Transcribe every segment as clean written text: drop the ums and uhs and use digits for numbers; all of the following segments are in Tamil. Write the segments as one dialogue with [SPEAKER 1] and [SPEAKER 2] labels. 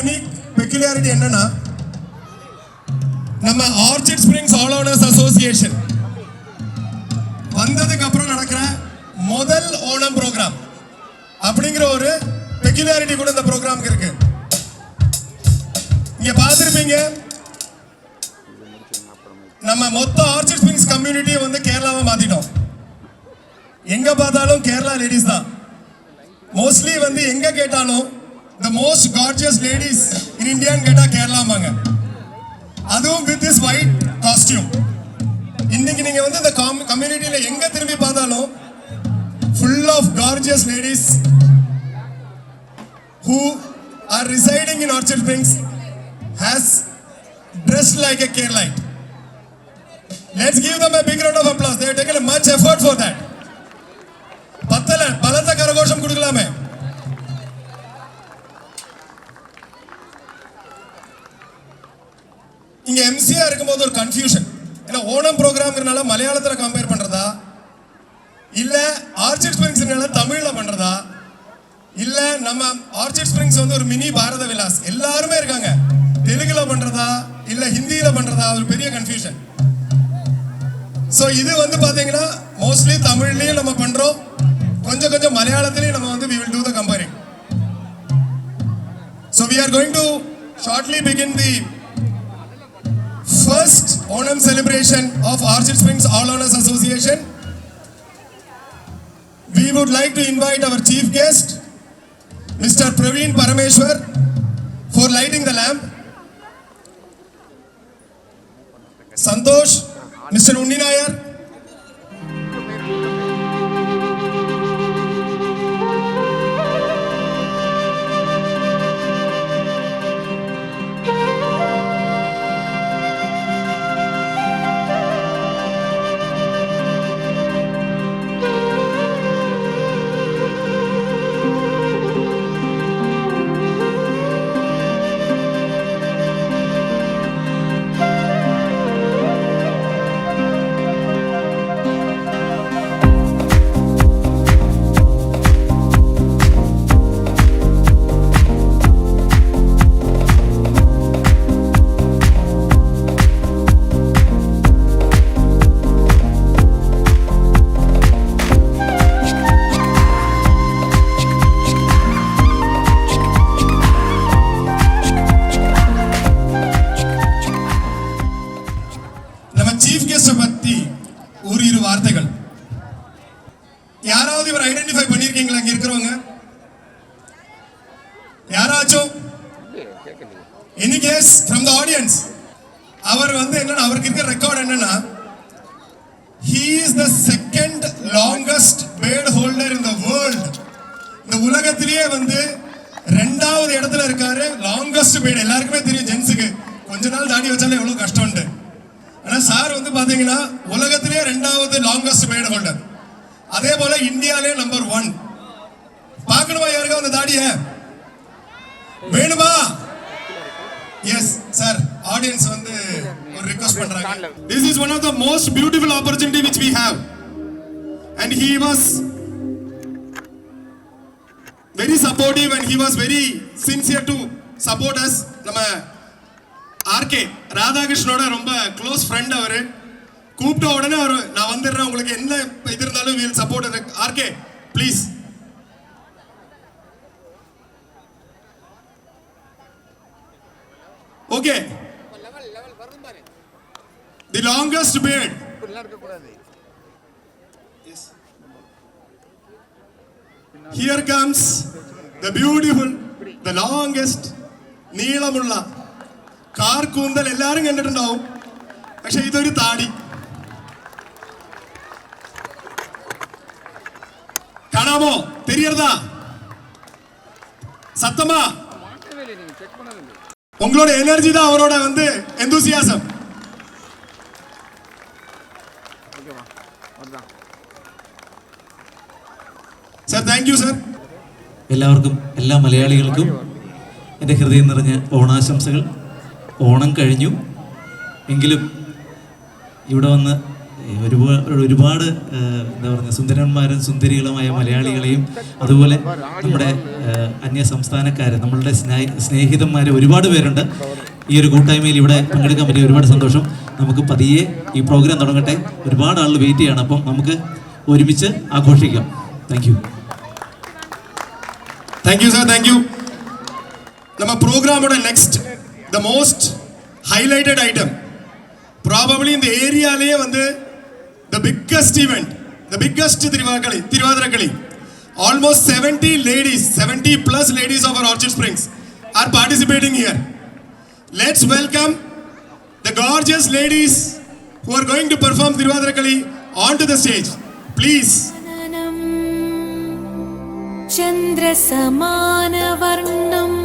[SPEAKER 1] யூனிக் பெக்யூலியாரிட்டி என்னன்னா, நம்ம orchid springs all owners association வந்ததுக்கு அப்புறம் நடக்கிற முதல் ஓணம் ப்ரோக்ராம் அப்படிங்கிற ஒரு பெக்யூலியாரிட்டி கூட இந்த ப்ரோக்ராமுக்கு இருக்கு. இங்க பார்த்திருப்பீங்க, நம்ம மொத்த ஆர்ச்சிட் ஸ்பிரிங்ஸ் கம்யூனிட்டியை வந்து கேரளாவை மாத்திட்டோம். எங்க பார்த்தாலும் கேரளா லேடிஸ் தான். மோஸ்ட்லி வந்து எங்க கேட்டாலும் the most gorgeous ladies in India கேட்டா கேரளாமாங்க. அதுவும் with this white costume. இன்னைக்கு நீங்க வந்து இந்த கம்யூனிட்டியில எங்க திரும்பி பார்த்தாலும் full of gorgeous ladies who are residing in Orchard Springs has dressed like a Keralite. Let's give them a big round of applause. They have taken a much effort for that. பத்தல பலத்த கரகோஷம் கொடுக்கலாமே. இங்க எம்சிஆ இருக்கும்போது ஒரு கன்ஃபியூஷன். ஏன்னா ஓணம் ப்ரோக்ராம்ங்கறனால மலையாளத்துல கம்பேர் பண்றதா, இல்ல ஆர்ச்சிட் ஸ்பிரிங்ஸ்னால தமிழ்ல பண்றதா, இல்ல நம்ம ஆர்ச்சிட் ஸ்பிரிங்ஸ் வந்து ஒரு மினி பாரத விலாஸ் எல்லாருமே இருக்காங்க, தெலுங்குல பண்றதா இல்ல ஹிந்தியில பண்றதா, ஒரு பெரிய கன்ஃபியூஷன். சோ இது வந்து பாத்தீங்கன்னா மோஸ்ட்லி தமிழ்லயும் நம்ம பண்றோம், கொஞ்சம் கொஞ்சம் மலையாளத்திலயும் நம்ம வந்து we will do the comparing. So we are going to shortly begin the first Onam celebration of Orchard Springs All Owners Association. We would like to invite our chief guest, Mr. Praveen Parameshwar, for lighting the lamp. Santosh, Mr. Undi Nayar. யாராவது இவர் ஐடென்டிஃபை பண்ணிருக்கீங்களா? இங்க இருக்கிறவங்க யாராச்சும்? Any case from the audience? அவர் வந்து என்னன்னா, அவருக்கு இருக்கிற ரெக்கார்ட் என்னன்னா, he is the second longest beard holder in the world. இந்த உலகத்திலேயே வந்து ரெண்டாவது இடத்துல இருக்காரு லாங்கஸ்ட் beard. எல்லாருக்குமே தெரியும் ஜென்ஸுக்கு கொஞ்ச நாள் தாடி வச்சாலே எவ்வளவு கஷ்டம்னு. ஆனா சார் வந்து பாத்தீங்கன்னா உலகத்திலேயே ரெண்டாவது லாங்கஸ்ட் beard holder. அதே போல இந்தியாலே நம்பர் 1. பார்க்கணுமா யாருக்கா அந்த தாடிய? வேணுமா? எஸ் சார், ஆடியன்ஸ் வந்து ஒரு ரிக்வெஸ்ட் பண்றாங்க. This is one of the most beautiful opportunity which we have, and he was very supportive and he was very sincere to support us. நம்ம ஆர்கே ராதாகிருஷ்ணனோட ரொம்ப க்ளோஸ் ஃப்ரெண்ட் அவரு. கூப்பிட்ட உடனே அவர் நான் வந்துடுறேன், உங்களுக்கு என்ன இது இருந்தாலும் வீல் சப்போர்ட். ஆர்கே please. Okay, the longest beard. Here comes the beautiful, the longest, നീളമുള്ള കാർ കൂന്തൽ എല്ലാരും കണ്ടിട്ടുണ്ടാവും. പക്ഷെ ഇതൊരു താടി കാണാമോ? தெரியறதா? சத்தமா? உங்களோட எனர்ஜி தான் அவரோட வந்து enthusiasm. Sir thank you sir.
[SPEAKER 2] എല്ലാവർക്കും, എല്ലാ മലയാളികൾക്കും എൻ്റെ ഹൃദയം നിറഞ്ഞ ഓണാശംസകൾ. ഓണം കഴിഞ്ഞു എങ്കിലും ഇവിടെ വന്ന് ഒരുപാട് എന്താ പറയുക സുന്ദരന്മാരും സുന്ദരികളുമായ മലയാളികളെയും അതുപോലെ നമ്മുടെ അന്യ സംസ്ഥാനക്കാരെ നമ്മളുടെ സ്നേഹിതന്മാർ ഒരുപാട് പേരുണ്ട്. ഈ ഒരു കൂട്ടായ്മയിൽ ഇവിടെ പങ്കെടുക്കാൻ പറ്റിയ ഒരുപാട് സന്തോഷം. നമുക്ക് പതിയെ ഈ പ്രോഗ്രാം തുടങ്ങട്ടെ. ഒരുപാട് ആളുകൾ വെയിറ്റ് ചെയ്യണം. അപ്പം നമുക്ക് ഒരുമിച്ച് ആഘോഷിക്കാം. Thank you.
[SPEAKER 1] Thank you sir, thank you. நம்ம ப்ரோக்ராமோட next the most highlighted item probably இந்த ஏரியாலேயே வந்து the biggest event, the biggest Thiruvathirakali. Almost 70 ladies, 70 plus ladies of our Orchid Springs are participating here. Let's welcome the gorgeous ladies who are going to perform Tiruvadirakali onto the stage. Please.
[SPEAKER 3] चन्द्रसमानवर्णम्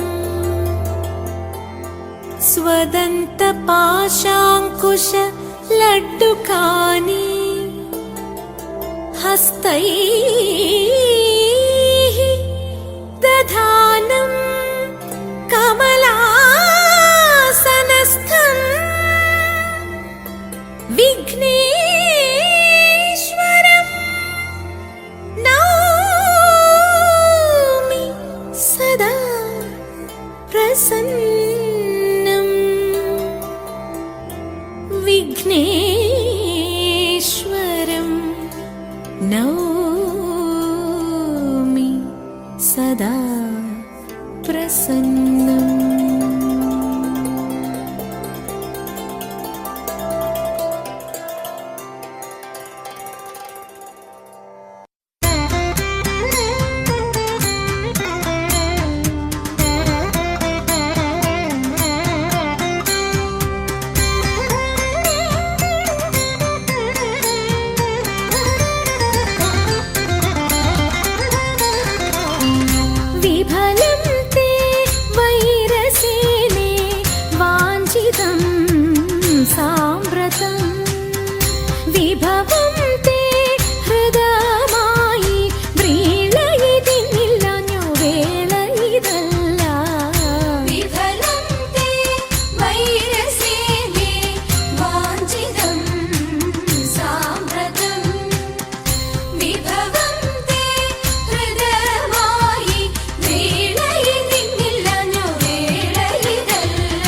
[SPEAKER 3] स्वदन्तपाशाङ्कुश लड्डुकानि हस्तैः दधानं कमलासनस्थं विघ्नेश्वरम् नौमि सदा प्रसन्नं विघ्नेश्वरं नौमि सदा प्रसन्नम्. विफलं ते वैरसेने वाञ्छितं साम्प्रतं विभवं ते हृदयमायि व्रीळयितिनिल्लन्यो वेळयिदल्ल. विफलं ते वैरसेने वाञ्छितं साम्प्रतं विभवं ते हृदयमायि वेळयितिनिल्लन्यो वेळयिदल्ल.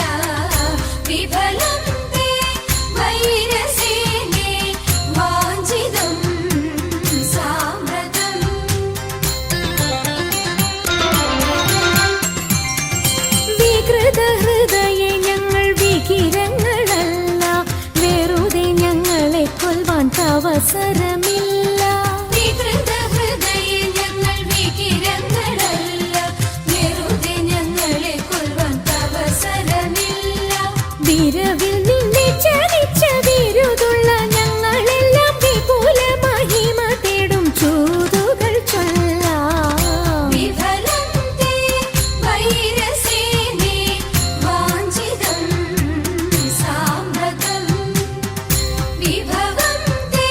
[SPEAKER 3] विफलं ते वैरसेने वाञ्छितं साम्प्रतं. വികൃതഹൃദയെ ഞങ്ങൾ വികിരങ്ങളല്ല, വെറുതെ ഞങ്ങളെ കൊൽവാൻ അവസരമില്ല. വികൃതഹൃദയെ ഞങ്ങൾ വികിരങ്ങളല്ല, വെറുതെ ഞങ്ങളെ കൊൽവാൻ അവസരമില്ല. വിരവിൽ നിന്നെ ചലിച്ച വിരുതുള്ള ഞങ്ങളെല്ലാം വിപുല മഹിമ തേടും ചൂതുകൾ ചൊല്ലാം. വിഫലം തേ വൈരസേനെ വാഞ്ചിതം സാമ്പ്രതം വിഭവം തേ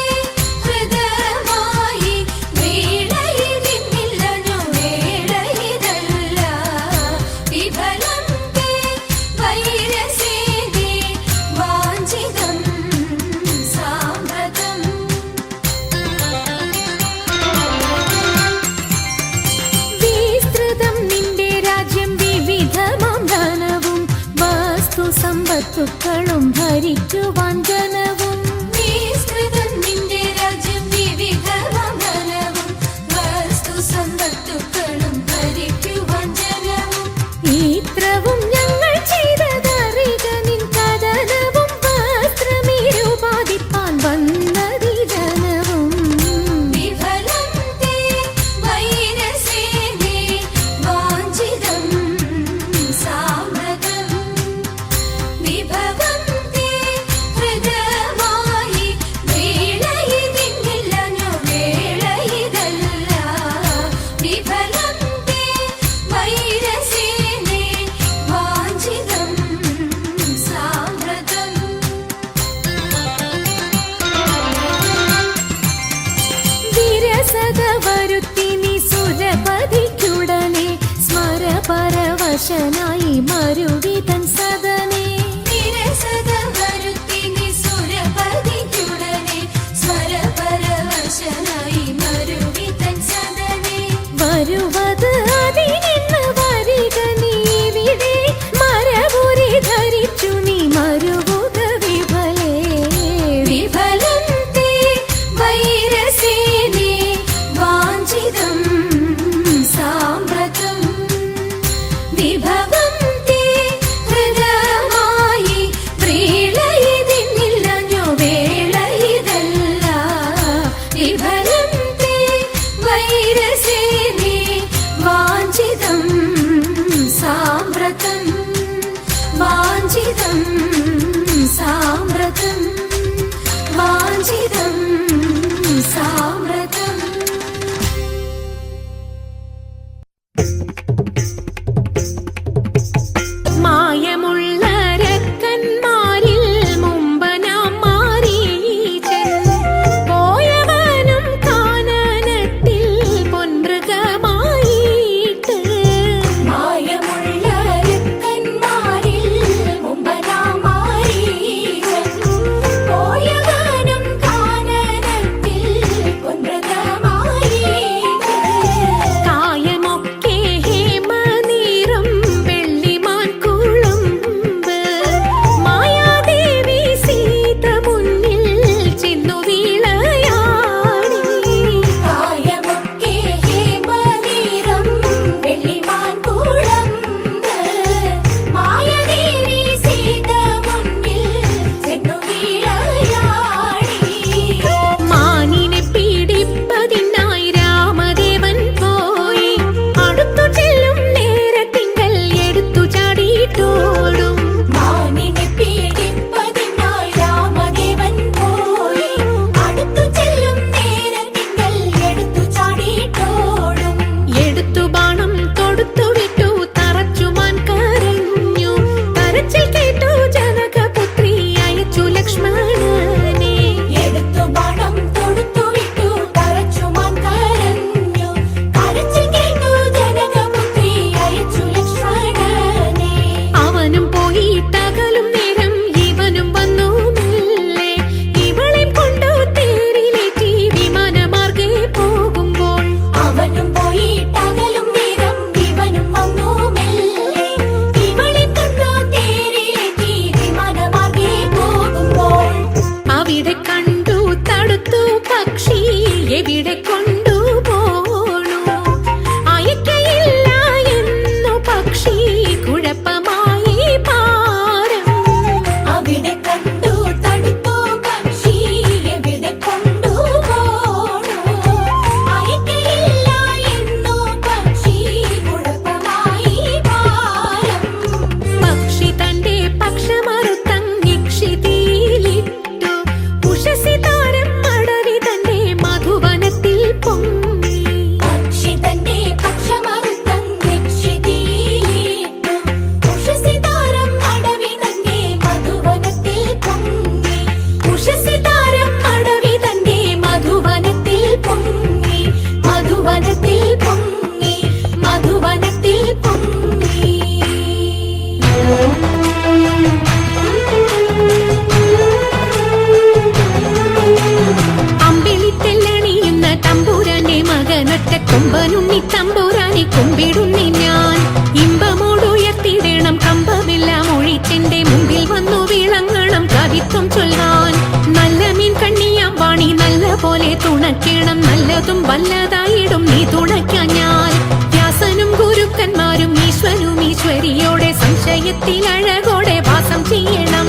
[SPEAKER 3] ഹൃദയമായി വേളയിതിന്നില്ലനോ വേളയിതല്ല. വിഫലം തേ വൈരസേനെ വാഞ്ചിതം സാമ്പ്രതം. വിസ്തൃതം നിന്റെ രാജ്യം വിവിധമാം ധനവും വസ്തു സമ്പത്തുക്കളും ഭരിക്കുവാൻ ജനവും. വിസ്തൃതം നിന്റെ രാജ്യം വിവിധമാം ധനവും വസ്തു സമ്പത്തുക്കളും ഭരിക്കുവാൻ ജനവും. ഇത്രവും ഞങ്ങൾ ചെയ്തതറിക നിൻ കഥനവും വസ്ത്രമിരുപാതിപ്പാൻ വന്നതി ജനവും. വിഫലം തേ വൈരസേനെ വാഞ്ചിതം സാമ്പ്രതം വിഭവം തേ ഹൃദയമായി വേളയിതിന്നില്ലനോ വേളയിതല്ല. വിഫലം തേ വൈരസേനെ വാഞ്ചിതം സാമ്പ്രതം. വിരസത വരുത്തിനി സുരപതിക്കുടനെ സ്മരപരവശനായി മരുവിതൻ സദനെ. വിരസത വരുത്തിനി സുരപതിക്കുടനെ വാഞ്ചിതം സാമ്രതം വാഞ്ചിതം സാമ്രതം. മായമുള്ള രക്കന്മാരിൽ മുമ്പനാം മാരീചൻ പോയവനും കാനനത്തിൽ പൊൻമൃഗമായിട്ട്. മായമുള്ള രക്കന്മാരിൽ മുമ്പനാം മാരീചൻ പോയവനും കാനനത്തിൽ പൊൻമൃഗമായിട്ട്. കായമൊക്കെ ഹേമനീറും വെള്ളിമാൻ കുളമ്പ് മായാദേവി സീത മുന്നിൽ ചെന്നു വീളയാടി. കായമൊക്കെ ഹേമനീറും വെള്ളിമാൻ കുളമ്പ് മായാദേവി സീത മുന്നിൽ ചെന്നു വീളയാടി. മാനിനെ പീഡിപ്പതിനായി രാമദേവൻ പോയി അടുത്തു ചെല്ലും നേരത്തിങ്കൽ എടുത്തു ചാടിയിട്ടോടും. മാനിനെ പീഡിപ്പതിനായി രാമദേവൻ പോയി അടുത്തു ചെല്ലും നേരത്തിങ്കൽ എടുത്തു ചാടിയിട്ടോടും. എടുത്തു ബാണം തൊടുത്തു വിട്ടു തറച്ചുമാൻ കരഞ്ഞു. കരച്ചിൽ കേട്ടു ജനകപുത്രി അയച്ചു ലക്ഷ്മണനെ. എടുത്തു ബാണം തൊടുത്തു വിട്ടു തറച്ചുമാൻ കരഞ്ഞു. കരച്ചിൽ കേട്ടു ജനകപുത്രി അയച്ചു ലക്ഷ്മണനെ. അവനും പോയി തകലും നേരം ഇവനും വന്നു മെല്ലെ. ഇവളെയും കൊണ്ടു തേരിലേറ്റി വിമാനമാർഗെ പോകുമ്പോൾ. അവനും പോയി തകലും നേരം ഇവനും വന്നു മെല്ലെ. ഇവളെയും കൊണ്ടു തേരിലേറ്റി വിമാനമാർഗെ പോകുമ്പോൾ. അവിടെ കണ്ടു തടുത്തു പക്ഷി എവിടെ കൊണ്ടുപോണു. അയക്കയില്ല എന്നു പക്ഷി കുഴപ്പമായി പാരം. അവിടെ കണ്ടു തടുത്തു പക്ഷി എവിടെ കൊണ്ടുപോണു. അയക്കയില്ല എന്നു പക്ഷി കുഴപ്പമായി പാരം. പക്ഷി തന്റെ പക്ഷമറുത്തങ്ങിക്ഷിതിയിലിട്ടു. ഉഷസി താരം അടവി തന്റെ മധുവനത്തിൽ പൊങ്ങി. പക്ഷി തന്റെ പക്ഷമറുത്തങ്ങിക്ഷിതിയിലിട്ടു. ഉഷസി താരം അടവി തന്റെ മധുവനത്തിൽ പൊങ്ങി. ഉഷസി താരം അടവി തന്റെ മധുവനത്തിൽ പൊങ്ങി. മധുവനത്തിൽ പൊങ്ങി. മധുവനത്തിൽ പൊങ്ങി. അമ്പിളിത്തെല്ലണിയുന്ന തമ്പുരാന്റെ മകനൊറ്റ കൊമ്പനുണ്ണി തമ്പുരാനെ കുമ്പിടുന്നി ഞാൻ. ഇമ്പമോടുയർത്തിടണം കമ്പമെല്ലാം ഒഴിച്ചെന്റെ മുമ്പിൽ വന്നു വിളങ്ങണം കവിത്വം ചൊല്ലാൻ. നല്ല മീൻ കണ്ണിയാം വാണി നല്ല പോലെ തുണയ്ക്കണം. നല്ലതും വല്ലതായിടും നീ തുണയ്ക്കാൻ ഞാൻ. വ്യാസനും ഗുരുക്കന്മാരും ഈശ്വരും ഈശ്വരിയോടെ സംശയത്തിൽ അഴകോടെ വാസം ചെയ്യണം.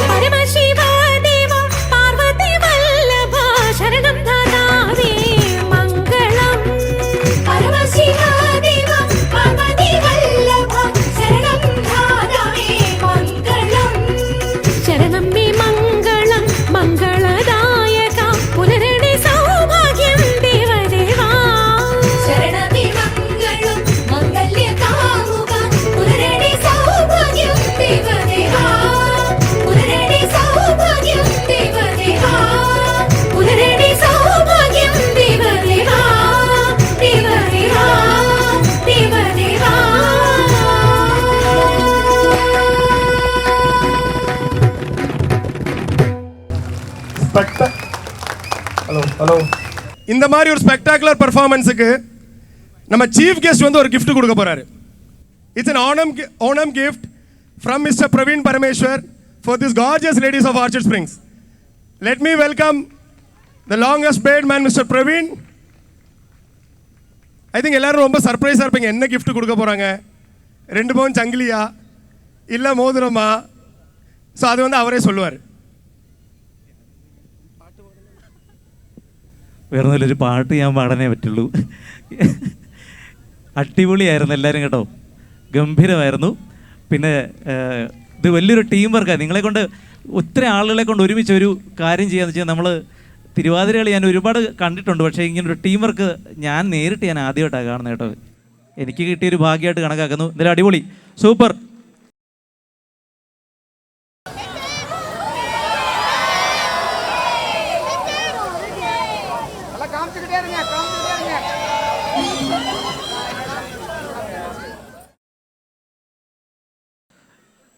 [SPEAKER 3] പരമശിവദേവ പാർവതി വല്ലഭ ശരണം ധാതാവേ മംഗളം. പരമശിവദേവ പാർവതി വല്ലഭ ശരണം ധാതാവേ മംഗളം. ശരണം മേ മംഗളം മംഗളദായക പുനരടി സൗഭാഗ്യം ദേവദേവാ. ശരണമേ മംഗളം മംഗല്യകാമുക പുനരടി സൗഭാഗ്യം ദേവദേവാ. പുനരടി സൗഭാഗ്യം ദേവദേവാ. പുനരടി സൗഭാഗ്യം ദേവദേവാ. ദേവദേവാ. ദേവദേവാ.
[SPEAKER 1] ஹலோ இந்த மாதிரி ஒரு ஸ்பெக்டாகுலர் பெர்ஃபார்மன்ஸுக்கு நம்ம சீஃப் கெஸ்ட் வந்து ஒரு gift கொடுக்க போறாரு. It's an Onam gift from Mr. Praveen Parameshwar for this gorgeous ladies of Orchard Springs. Let me welcome the longest beard man, Mr. Praveen. I think எல்லாரும் ரொம்ப சர்ப்ரைஸாக இருப்பீங்க, என்ன gift கொடுக்க போகிறாங்க. 2 பவுன் சங்கிலியா இல்லை மோதிரமா ஸோ அது வந்து அவரே சொல்லுவார்.
[SPEAKER 2] വേറെ നല്ലൊരു പാട്ട് ഞാൻ പാടാനേ പറ്റുള്ളൂ. അടിപൊളിയായിരുന്നു എല്ലാവരും കേട്ടോ, ഗംഭീരമായിരുന്നു. പിന്നെ ഇത് വലിയൊരു ടീം വർക്കാണ്. നിങ്ങളെ കൊണ്ട് ഒത്തിരി ആളുകളെ കൊണ്ട് ഒരുമിച്ച് ഒരു കാര്യം ചെയ്യാന്ന് വെച്ചാൽ, നമ്മൾ തിരുവാതിരകളി ഞാൻ ഒരുപാട് കണ്ടിട്ടുണ്ട്, പക്ഷേ ഇങ്ങനൊരു ടീം വർക്ക് നേരിട്ട് ഞാൻ ആദ്യമായിട്ടാണ് കാണുന്നത് കേട്ടോ. എനിക്ക് കിട്ടിയൊരു ഭാഗ്യമായിട്ട് കണക്കാക്കുന്നു. എന്തായാലും അടിപൊളി, സൂപ്പർ.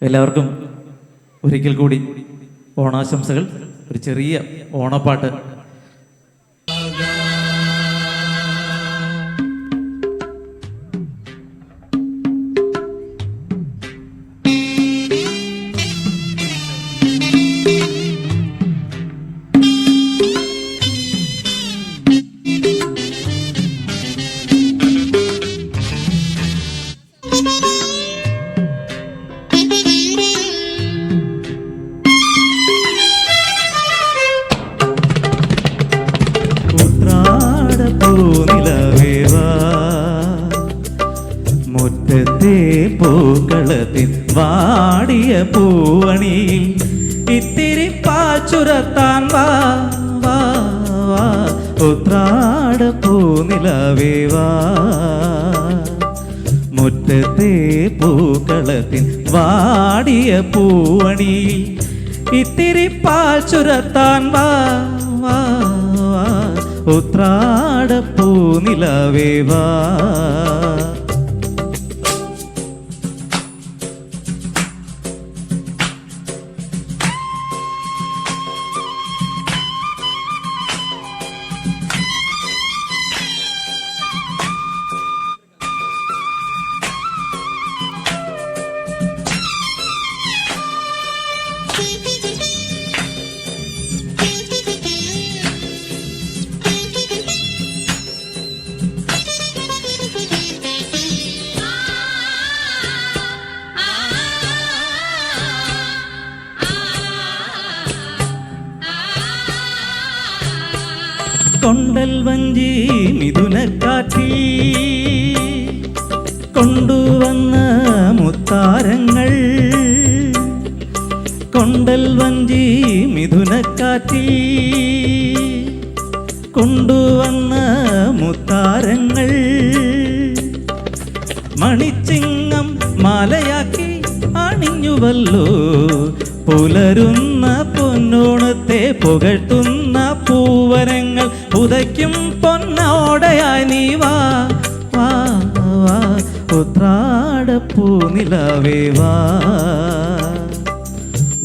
[SPEAKER 2] എല്ലാവർക്കും ഒരിക്കൽ കൂടി ഓണാശംസകൾ. ഒരു ചെറിയ ഓണപ്പാട്ട്. മുറ്റത്തെ പൂക്കളത്തിൽ വാടിയ പൂവണിയിൽ ഇത്തിരി പാച്ചുരത്താൻ വാ വാ വാ, ഉത്രാട പൂനിലവേ വാ. മുറ്റത്തെ പൂക്കളത്തിൽ വാടിയ പൂവണിയിൽ ഇത്തിരി പാച്ചുരത്താൻ വാ വാ വാ, ഉത്രാട പൂനിലവേ വാ. കൊണ്ടൽ വഞ്ചി മിഥുനക്കാറ്റിൽ കൊണ്ടുവന്ന മുത്താരങ്ങൾ, കൊണ്ടൽ വഞ്ചി മിഥുനക്കാറ്റിൽ കൊണ്ടുവന്ന മുത്താരങ്ങൾ, മണിച്ചിങ്ങം മാലയാക്കി അണിഞ്ഞുവല്ലോ പുലരുന്ന പൊന്നോണത്തെ പുകഴ്ത്തുന്ന പൂവനങ്ങൾ, ഉദയ്ക്കും പൊന്നോടയായി നീ വാ വാ വാ, ഉത്രാട പൂനിലവേ വാ.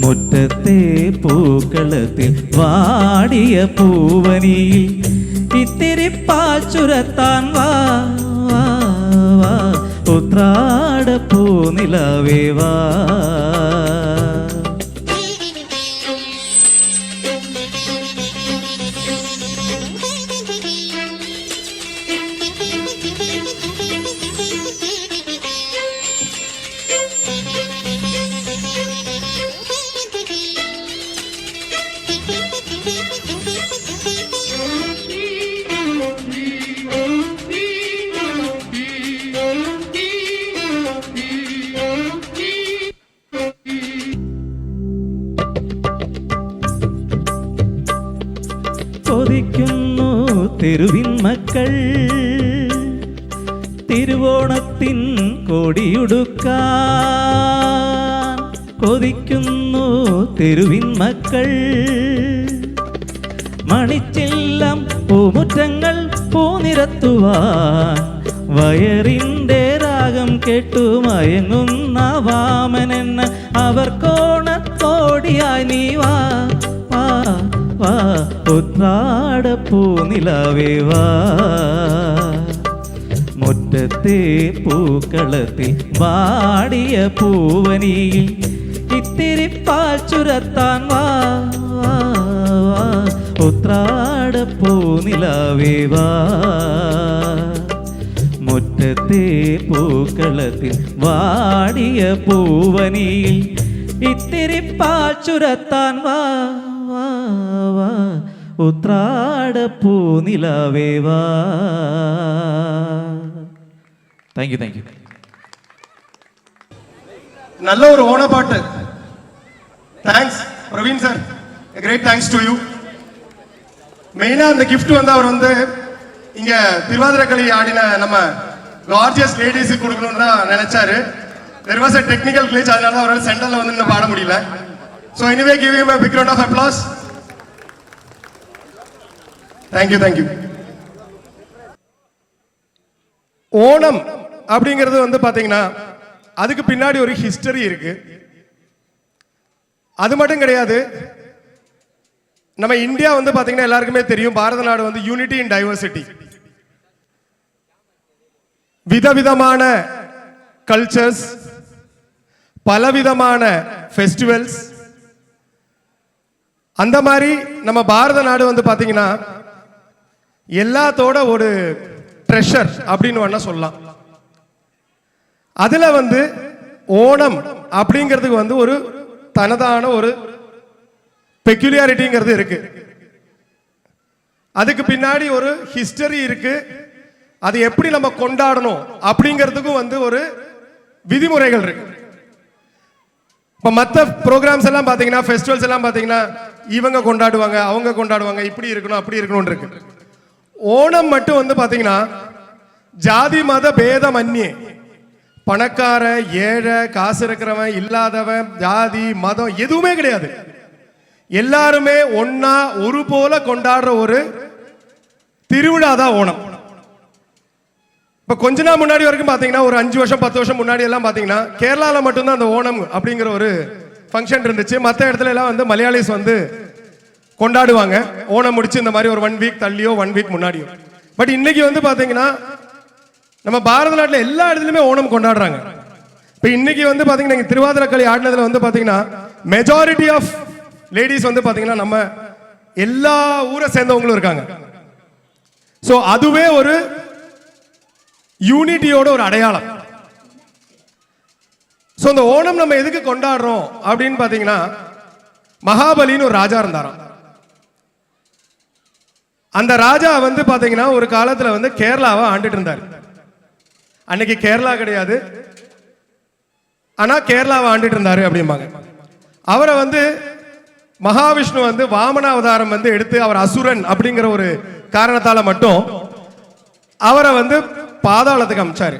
[SPEAKER 2] മുറ്റത്തെ പൂക്കളത്തിൽ വാടിയ പൂവനിയിൽ ഇത്തിരി പാച്ചുരത്താൻ വാ വാ വാ, ഉത്രാട പൂനിലവേ വാ. കൊതിക്കുന്നു തെരുവിൻ മക്കൾ തിരുവോണത്തിൻ കൊടിയുടുക്കാൻ, കൊതിക്കുന്നു തെരുവിൻ മക്കൾ മണിച്ചില്ലം പൂമുറ്റങ്ങൾ പൂനിരത്തുവാൻ, വയറിൻ്റെ രാഗം കേട്ടു മയങ്ങുന്ന വാമനെന്ന അവർക്കോണത്തോടിയായി നീ വാ വാ വാ, ഉത്രാട പൂനിലവേ വാ. മുറ്റത്തെ പൂക്കളത്തിൽ വാടിയ പൂവനിയിൽ ഇത്തിരി പാച്ചുരത്താൻ വാ വാ വാ, ഉത്രാട പൂനിലവേ വാ. മുറ്റത്തെ പൂക്കളത്തിൽ വാടിയ പൂവനിയിൽ
[SPEAKER 4] ഇത്തിരി പാൽ ചുരത്താൻ വാ വാ വാ ഉത്രാട പൂനിലാവേ വാ. Thank you.
[SPEAKER 1] நல்ல ஒரு ஓண பாட்டு. Thanks Praveen sir, great thanks to you. மெயினா அந்த gift வந்து அவர் வந்து இங்க திருவாதிரக்களி ஆடின நம்ம கார்ஜியஸ் லேடிஸுக்கு கொடுக்கணும்னு தான் நினைச்சாரு. There was a technical glitch, அதனால அவரால் சென்டர்ல வந்து இன்னும் பாட முடியல. So anyway, give him a big round of applause. Thank you. Onam அப்படிங்கிறது வந்து பாத்தீங்கன்னா அதுக்கு பின்னாடி ஒரு ஹிஸ்டரி இருக்கு. அது மட்டும் கிடையாது, நம்ம இந்தியா வந்து பாத்தீங்கன்னா எல்லாருக்குமே தெரியும், பாரத நாடு வந்து யூனிட்டி இன் டைவர்சிட்டி. விதவிதமான கல்ச்சர்ஸ், பலவிதமான ஃபெஸ்டிவல்ஸ், அந்த மாதிரி நம்ம பாரத நாடு வந்து பாத்தீங்கன்னா எல்லாத்தோட ஒரு ட்ரெஷர் அப்படின்னு வேணா சொல்லலாம். அதுல வந்து ஓணம் அப்படிங்கிறதுக்கு வந்து ஒரு தனதான ஒரு பெக்யூலியாரிட்டிங்கிறது இருக்கு. அதுக்கு பின்னாடி ஒரு ஹிஸ்டரி இருக்கு. அது எப்படி நம்ம கொண்டாடணும் அப்படிங்கிறதுக்கும் வந்து ஒரு விதிமுறைகள் இருக்கு. இப்ப மற்ற ப்ரோக்ராம்ஸ் எல்லாம் பாத்தீங்கன்னா, ஃபெஸ்டிவல்ஸ் எல்லாம் பாத்தீங்கன்னா இவங்க கொண்டாடுவாங்க, அவங்க கொண்டாடுவாங்க, இப்படி இருக்கணும் அப்படி இருக்கணும் இருக்கு. ஓணம் மட்டும் வந்து பாத்தீங்கன்னா ஜாதி மத பேதம் அந்நியே, பணக்கார ஏழை, காசு இருக்கிறவன் இல்லாதவன், ஜாதி மதம் எதுவுமே கிடையாது. எல்லாருமே ஒன்னா ஒரு போல கொண்டாடுற ஒரு திருவிழா தான் ஓணம். இப்ப கொஞ்ச நாள் முன்னாடி வரைக்கும் பாத்தீங்கன்னா, ஒரு 5 வருஷம் 10 வருஷம் முன்னாடி எல்லாம் பாத்தீங்கன்னா கேரளால மட்டும்தான் அந்த ஓணம் அப்படிங்கிற ஒரு ஃபங்க்ஷன் இருந்துச்சு. மற்ற இடத்துல எல்லாம் வந்து மலையாளிஸ் வந்து கொண்டாடுவாங்க. ஓணம் முடிச்சு இந்த மாதிரி ஒரு 1 வீக் தள்ளியோ 1 வீக் முன்னாடியோ. பட் இன்னைக்கு வந்து பாத்தீங்கன்னா நம்ம பாரத நாட்டில் எல்லா இடத்துலயுமே ஓணம் கொண்டாடுறாங்க. இப்ப இன்னைக்கு வந்து பாத்தீங்கன்னா திருவாதிரக்களி ஆடினதுல வந்து பாத்தீங்கன்னா மெஜாரிட்டி ஆஃப் லேடிஸ் வந்து பாத்தீங்கன்னா நம்ம எல்லா ஊரை சேர்ந்தவங்களும் இருக்காங்க. சோ அதுவே ஒரு யூனிட்டியோட ஒரு அடையாளம். சோ இந்த ஓணம் நம்ம எதுக்கு கொண்டாடுறோம் அப்படின்னு பாத்தீங்கன்னா, மகாபலின்னு ஒரு ராஜா இருந்தாராம். அந்த ராஜா வந்து பாத்தீங்கன்னா ஒரு காலத்துல வந்து கேரளாவை ஆண்டுட்டு இருந்தார். அன்னைக்கு கேரளா கிடையாது, ஆனா கேரளாவை ஆண்டுட்டு இருந்தாரு அப்படிம்பாங்க. அவரை வந்து மகாவிஷ்ணு வந்து வாமன அவதாரம் வந்து எடுத்து அவர் அசுரன் அப்படிங்கிற ஒரு காரணத்தால மட்டும் அவரை வந்து பாதாளத்துக்கு அமிச்சாரு.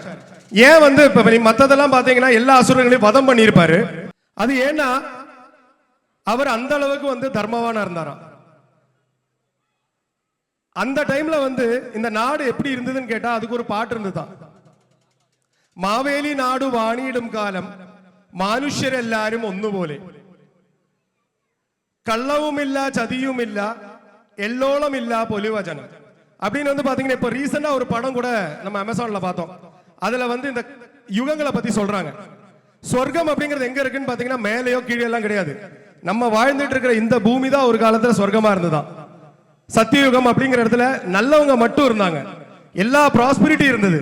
[SPEAKER 1] ஏன் வந்து இப்ப மத்ததெல்லாம் பாத்தீங்கன்னா எல்லா அசுரங்களையும் வதம் பண்ணியிருப்பாரு. அது ஏன்னா அவர் அந்த அளவுக்கு வந்து தர்மவானா இருந்தாராம். அந்த டைம்ல வந்து இந்த நாடு எப்படி இருந்ததுன்னு கேட்டா அதுக்கு ஒரு பாட்டு இருந்துதான். മാവേലി നാടു വാണിയിടും കാലം മനുഷ്യരെല്ലാരും ഒന്നുപോലെ, കള്ളവുമില്ല ചതിയുമില്ല എല്ലോളമില്ല പൊലിവചനം அப்படின்னு வந்து பாத்தீங்கன்னா இப்ப ரீசெண்டா ஒரு படம் கூட நம்ம அமேசான்ல பார்த்தோம். அதுல வந்து இந்த யுகங்களை பத்தி சொல்றாங்க. சொர்க்கம் அப்படிங்கிறது எங்க இருக்குன்னு பாத்தீங்கன்னா மேலேயோ கீழே எல்லாம் கிடையாது. நம்ம வாழ்ந்துட்டு இருக்கிற இந்த பூமி தான் ஒரு காலத்துல சொர்க்கமா இருந்ததுதான். சத்தியயுகம் அப்படிங்கிற இடத்துல நல்லவங்க மட்டும் இருந்தாங்க, எல்லா ப்ராஸ்பரிட்டி இருந்தது.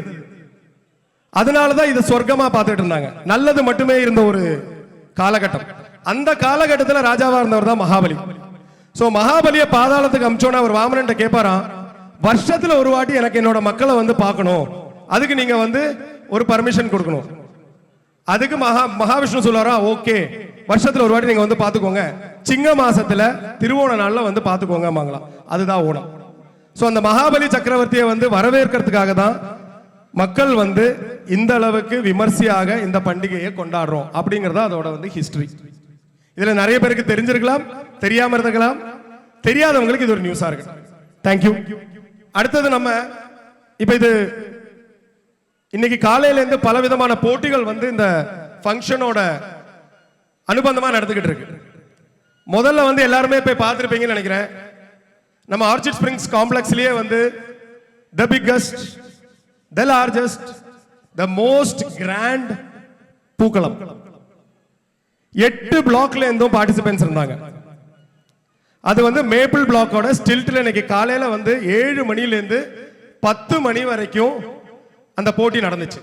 [SPEAKER 1] அதனாலதான் இது சொர்க்கமா பார்த்துட்டு இருந்தாங்க, நல்லது மட்டுமே இருந்த ஒரு காலகட்டம். அந்த காலகட்டத்தில் ராஜாவா இருந்தவர் தான் மகாபலி. சோ மகாபலியை பாதாளத்துக்கு அமிச்சோன்னு அவர் வாமனன்ட்ட கேட்பாராம், வருஷத்துல ஒரு வாட்டி எனக்கு என்னோட மக்களை வந்து பார்க்கணும், அதுக்கு நீங்க வந்து ஒரு பர்மிஷன் கொடுக்கணும். அதுக்கு மகாவிஷ்ணு சொல்லுவாரா, ஓகே வருஷத்துல ஒரு வாட்டி நீங்க வந்து பாத்துக்கோங்க, சிங்க மாசத்துல திருவோண நாள்ல வந்து பாத்துக்கோங்க. அதுதான் ஓணம். சோ அந்த மகாபலி சக்கரவர்த்தியை வந்து வரவேற்கிறதுக்காக தான் மக்கள் வந்து இந்த அளவுக்கு விமர்சையாக இந்த பண்டிகையை கொண்டாடுறோம் அப்படிங்கறத அதோட வந்து ஹிஸ்டரி. இதுல நிறைய பேருக்கு தெரிஞ்சிருக்கலாம், தெரியாம இருக்கலாம், தெரியாதவங்களுக்கு இது ஒரு நியூஸா இருக்கு. தேங்க்யூ. அடுத்தது நம்ம இப்ப இது இன்னைக்கு காலையில இருந்து பல விதமான போட்டிகள் வந்து இந்த ஃபங்க்ஷனோட அனுபந்தமா நடந்துகிட்டு இருக்கு. முதல்ல வந்து எல்லாருமே போய் பார்த்திருப்பீங்கன்னு நினைக்கிறேன். நம்ம ஆர்ச்சிட் ஸ்பிரிங்ஸ் காம்ப்ளெக்ஸ்லயே வந்து the biggest, the largest, the most grand Pookalam 8 பிளாக்ல இருந்தும் பார்ட்டிசிபென்ட்ஸ் இருந்தாங்க. அது வந்து மேப்பிள் பிளாக்கோட ஸ்டில்ட்ல இன்னைக்கு காலையில வந்து 7 மணில இருந்து 10 மணி வரைக்கும் அந்த போட்டி நடந்துச்சு.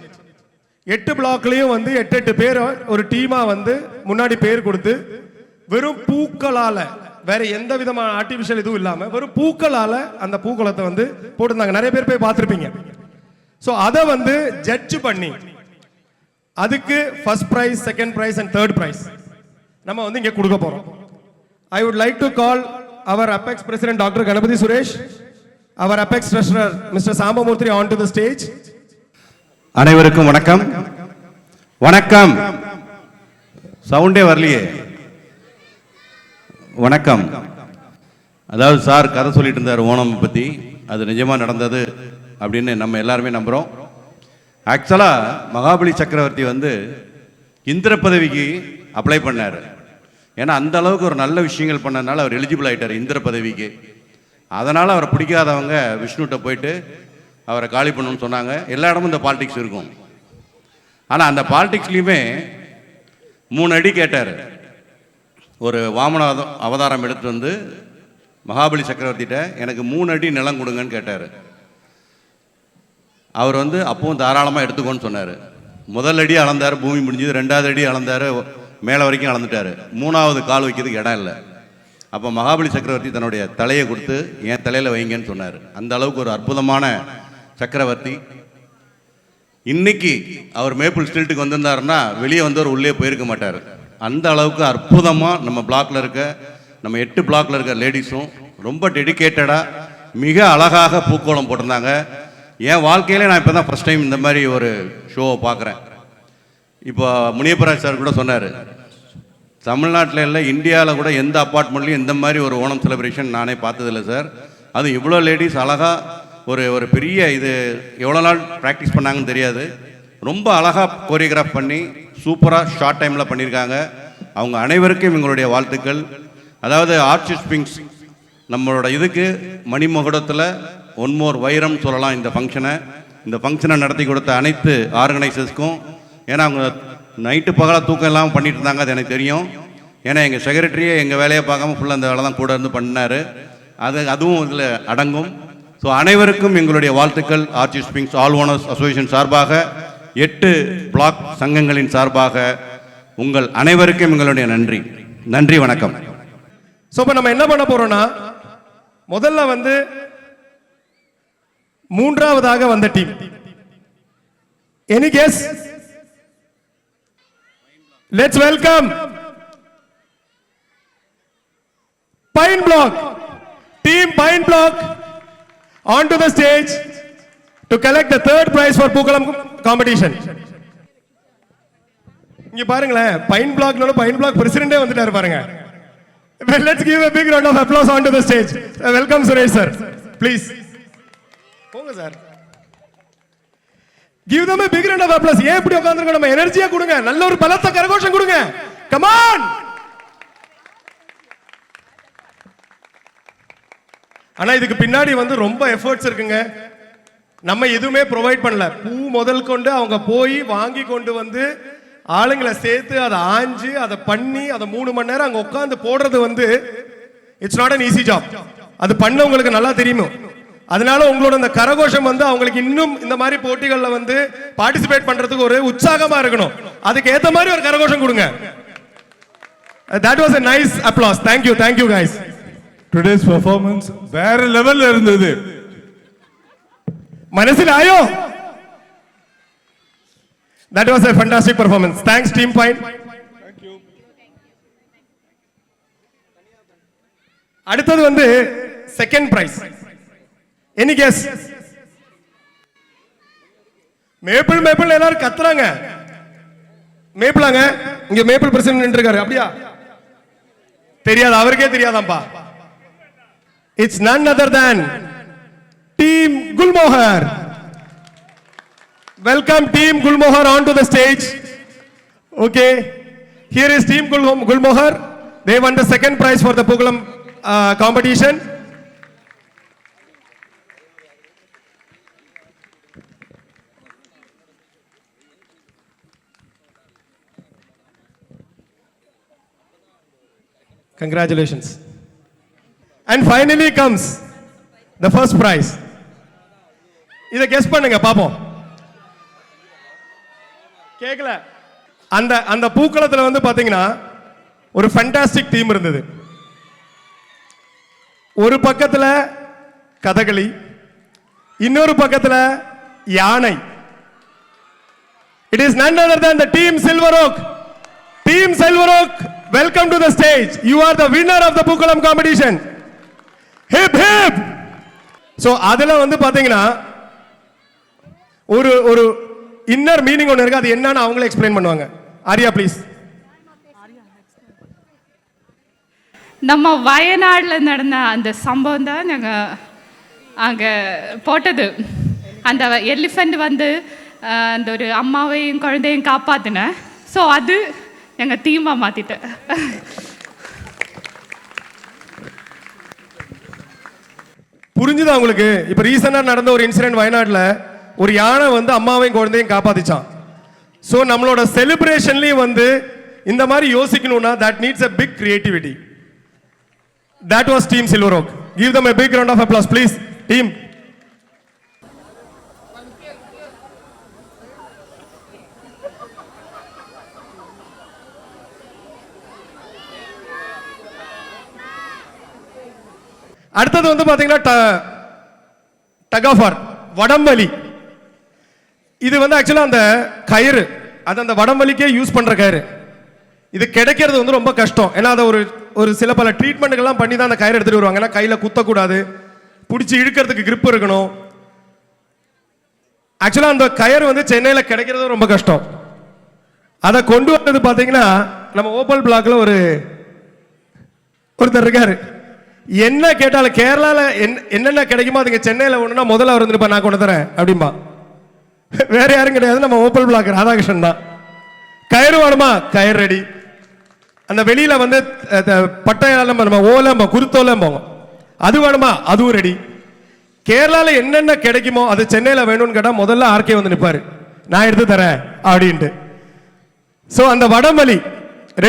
[SPEAKER 1] 8 பிளாக்லயும் வந்து 8 பேர் ஒரு டீமா வந்து முன்னாடி பேர் கொடுத்து வெறும் பூக்களால, வேற எந்த விதமான ஆர்டிபிஷியல் இதுவும் இல்லாம வெறும் பூக்களால அந்த பூக்குளத்தை வந்து போட்டிருந்தாங்க. நிறைய பேர் போய் பார்த்துருப்பீங்க. ஸோ அதை வந்து ஜட்ஜ் பண்ணி அதுக்கு first prize, second prize and third prize நம்ம வந்து இங்கே கொடுக்க போறோம். I would like to call our apex president doctor Ganapathi Suresh, our apex treasurer mister Sambamurthy onto the stage.
[SPEAKER 5] அனைவருக்கும் வணக்கம். வணக்கம். சவுண்டே வரலையே. வணக்கம். அதாவது சார் கதை சொல்லிட்டு இருந்தார் ஓணம் பற்றி, அது நிஜமாக நடந்தது அப்படின்னு நம்ம எல்லாருமே நம்புகிறோம். ஆக்சுவலாக மகாபலி சக்கரவர்த்தி வந்து இந்திர பதவிக்கு அப்ளை பண்ணார். ஏன்னா அந்த அளவுக்கு ஒரு நல்ல விஷயங்கள் பண்ணதுனால அவர் எலிஜிபிள் ஆகிட்டார் இந்திர பதவிக்கு. அதனால் அவரை பிடிக்காதவங்க விஷ்ணுகிட்ட போயிட்டு அவரை காலி பண்ணணும்னு சொன்னாங்க. எல்லா இடமும் இந்த பாலிடிக்ஸ் இருக்கும். ஆனால் அந்த பாலிடிக்ஸ்லையுமே 3 அடி கேட்டார். ஒரு வாமன அவதாரம் எடுத்து வந்து மகாபலி சக்கரவர்த்திகிட்ட எனக்கு 3 அடி நிலம் கொடுங்கன்னு கேட்டார். அவர் வந்து அப்பவும் தாராளமாக எடுத்துக்கோன்னு சொன்னார். முதல் அடி அளந்தார், பூமி முடிஞ்சது. 2வது அடி அளந்தார், மேலே வரைக்கும் அளந்துட்டார். 3வது கால் வைக்கிறதுக்கு இடம் இல்லை. அப்போ மகாபலி சக்கரவர்த்தி தன்னுடைய தலையை கொடுத்து என் தலையில் வைங்கன்னு சொன்னார். அந்த அளவுக்கு ஒரு அற்புதமான சக்கரவர்த்தி. இன்னைக்கு அவர் மேப்பிள் ஸ்ட்ரீட்டுக்கு வந்திருந்தாருன்னா வெளியே வந்தவர் உள்ளே போயிருக்க மாட்டார். அந்த அளவுக்கு அற்புதமாக நம்ம பிளாக்ல இருக்க, நம்ம 8 பிளாக்ல இருக்க லேடிஸும் ரொம்ப டெடிக்கேட்டடாக மிக அழகாக பூக்கோளம் போட்டிருந்தாங்க. என் வாழ்க்கையிலே நான் இப்போ தான் ஃபஸ்ட் டைம் இந்த மாதிரி ஒரு ஷோவை பார்க்குறேன். இப்போ முனியப்பராஜ் சார் கூட சொன்னார், தமிழ்நாட்டில் இல்லை இந்தியாவில் கூட எந்த அப்பார்ட்மெண்ட்லையும் இந்த மாதிரி ஒரு ஓணம் செலிப்ரேஷன் நானே பார்த்ததில்லை சார். அது இவ்வளோ லேடிஸ் அழகாக ஒரு பெரிய இது எவ்வளோ நாள் ப்ராக்டிஸ் பண்ணாங்கன்னு தெரியாது. ரொம்ப அழகாக கோரியோகிராஃப் பண்ணி சூப்பராக ஷார்ட் டைமில் பண்ணியிருக்காங்க. அவங்க அனைவருக்கும் எங்களுடைய வாழ்த்துக்கள். அதாவது ஆர்டிஸ்ட் விங்ஸ் நம்மளோட இதுக்கு மணிமகுடத்தில் ஒன்மோர் வைரம் சொல்லலாம் இந்த ஃபங்க்ஷனை நடத்தி கொடுத்த அனைத்து ஆர்கனைசர்ஸ்க்கும். ஏன்னா அவங்க நைட்டு பகலாக தூக்கம் இல்லாமல் பண்ணிட்டு இருந்தாங்க, அது எனக்கு தெரியும். ஏன்னா எங்கள் செக்ரட்டரியே எங்கள் வேலையை பார்க்காம ஃபுல்லாக அந்த வேலை தான் கூட இருந்து பண்ணார். அதுவும் இதில் அடங்கும். ஸோ அனைவருக்கும் எங்களுடைய வாழ்த்துக்கள். Artist wings all owners association சார்பாக, 8 பிளாக் சங்கங்களின் சார்பாக உங்கள் அனைவருக்கும் எங்களுடைய நன்றி. நன்றி, வணக்கம்.
[SPEAKER 1] ஸோ இப்போ நம்ம என்ன பண்ண போறோம்னா, முதல்ல வந்து 3வதாக வந்த team. Any guess? Let's welcome pine block. Team pine block onto the stage to collect the 3rd prize for pookalam competition. இங்க பாருங்களேன், பைன் பிளாக்னால பைன் பிளாக் பிரசிடென்ட்டே வந்துட்டாரு பாருங்க. Let's give a big round of applause onto the stage. Welcome Suresh sir, please. போங்க sir. Give them a big round of applause. ஏன் இப்படி உட்கார்ந்திருக்கோம்? நம்ம எனர்ஜியா கொடுங்க, நல்ல ஒரு பலத்த கரகோஷம் கொடுங்க. Come on. ஆனா இதுக்கு பின்னாடி வந்து ரொம்ப எஃபர்ட்ஸ் இருக்குங்க. நம்ம எதுவுமே ப்ரொவைட் பண்ணல. பூ முதல் கொண்டு அவங்க போய் வாங்கி கொண்டு வந்து ஆளுங்களை சேர்த்து அதை ஆஞ்சு அதை பண்ணி அதை 3 மணி நேரம் அங்க உட்கார்ந்து போடுறது வந்து it's not an easy job. அது பண்ணவங்களுக்கு நல்லா தெரியும். அதனால உங்களோட இந்த கரகோஷம் வந்து அவங்களுக்கு இன்னும் இந்த மாதிரி போட்டிகளில் வந்து பார்ட்டிசிபேட் பண்றதுக்கு ஒரு உற்சாகமா இருக்கணும். அதுக்கு ஏத்த மாதிரி ஒரு கரகோஷம் கொடுங்க. That was a nice applause. Thank you guys.
[SPEAKER 6] Today's performance வேற லெவல்ல இருந்தது.
[SPEAKER 1] மனசில் ஆயோ? That was a fantastic performance. Thanks team Pine. Thank you. அடுத்தது வந்து second prize. Any guess? Maple எல்லாரும் கத்துறாங்க. மேப்பிளாங்க, இங்க மேப்பிள் பிரசிடென்ட் நின்றுருக்காரு. அப்படியா? தெரியாது, அவருக்கே தெரியாதாம்பா. It's none other than Team Gulmohar. Welcome Team Gulmohar onto the stage. Okay, here is Team Gulmohar. They won the second prize for the Pugalam competition. Congratulations. And finally comes the first prize. இதை கெஸ் பண்ணுங்க பாப்போம். கேக்கல. அந்த அந்த பூக்களத்தில் வந்து பார்த்தீங்கன்னா ஒரு ஃபண்டாஸ்டிக் தீம் இருந்தது. ஒரு பக்கத்தில் கதகளி, இன்னொரு பக்கத்தில் யானை. It is none other than the team Silver Oak. Team Silver Oak, welcome to the stage. You are the winner of the Pookalam competition. Hip hip. So அதுல வந்து பாத்தீங்கன்னா ஒரு ஒரு இன்னர் மீனிங் ஒன்று இருக்கு. அது என்னன்னு அவங்களே எக்ஸ்பிளைன் பண்ணுவாங்க. ஆரியா ப்ளீஸ்.
[SPEAKER 7] நம்ம வயநாட்டில் நடந்த அந்த சம்பவம் தான் நாங்கள் அங்கே போட்டது. அந்த எலிஃபண்ட் வந்து அந்த ஒரு அம்மாவையும் குழந்தையும் காப்பாற்றினேன். ஸோ அது எங்கள் தீமாக மாற்றிட்டேன்.
[SPEAKER 1] புரிஞ்சுதா உங்களுக்கு? இப்போ ரீசெண்டாக நடந்த ஒரு இன்சிடென்ட் வயநாட்டில் ஒரு யானை வந்து அம்மாவையும் குழந்தையும் காப்பாற்றிச்சான். ஸோ நம்மளோட செலிப்ரேஷன்லேயும் வந்து இந்த மாதிரி யோசிக்கணும்னா that needs a big creativity. That was Team Silver Oak. Give them a big round of applause, please, team. அடுத்தது வந்து பாத்தீங்கன்னா டக் ஆஃப் வார், வடம்வலி. இது வந்து ஆக்சுவலா அந்த கயிறு, அது அந்த வடம்வலிக்கே யூஸ் பண்ற கயிறு. இது கிடைக்கிறது வந்து ரொம்ப கஷ்டம். ஏன்னா அதை ஒரு சில பல ட்ரீட்மெண்ட்டுகள்லாம் பண்ணி தான் அந்த கயிறு எடுத்துட்டு வருவாங்க. ஏன்னா கையில் குத்தக்கூடாது, பிடிச்சி இழுக்கிறதுக்கு கிரிப் இருக்கணும். ஆக்சுவலாக அந்த கயிறு வந்து சென்னையில் கிடைக்கிறது ரொம்ப கஷ்டம். அதை கொண்டு வந்தது பார்த்தீங்கன்னா நம்ம ஓப்பல் பிளாக்ல ஒருத்தர் இருக்காரு. என்ன கேட்டாலும் கேரளாவில் என்னென்ன கிடைக்குமோ அதுங்க சென்னையில் ஒன்றுனா முதல்ல அவர் வந்துருப்பா, நான் கொண்டு தரேன் அப்படின்பா. வேற யாரும் கிடையாது, நம்ம ஓப்பல் பிளாக் ராதாகிருஷ்ணன் தான். கயிறு வேணுமா? கயிறு ரெடி. அந்த வெளியில வந்து பட்டையால நம்ம ஓலம் குருத்தோலம் போவோம், அது வேணுமா? அதுவும் ரெடி. கேரளாவில் என்னென்ன கிடைக்குமோ அது சென்னையில் வேணும்னு கேட்டால் முதல்ல ஆர்கே வந்து நிற்பாரு, நான் எடுத்து தரேன் அப்படின்ட்டு. ஸோ அந்த வடமலி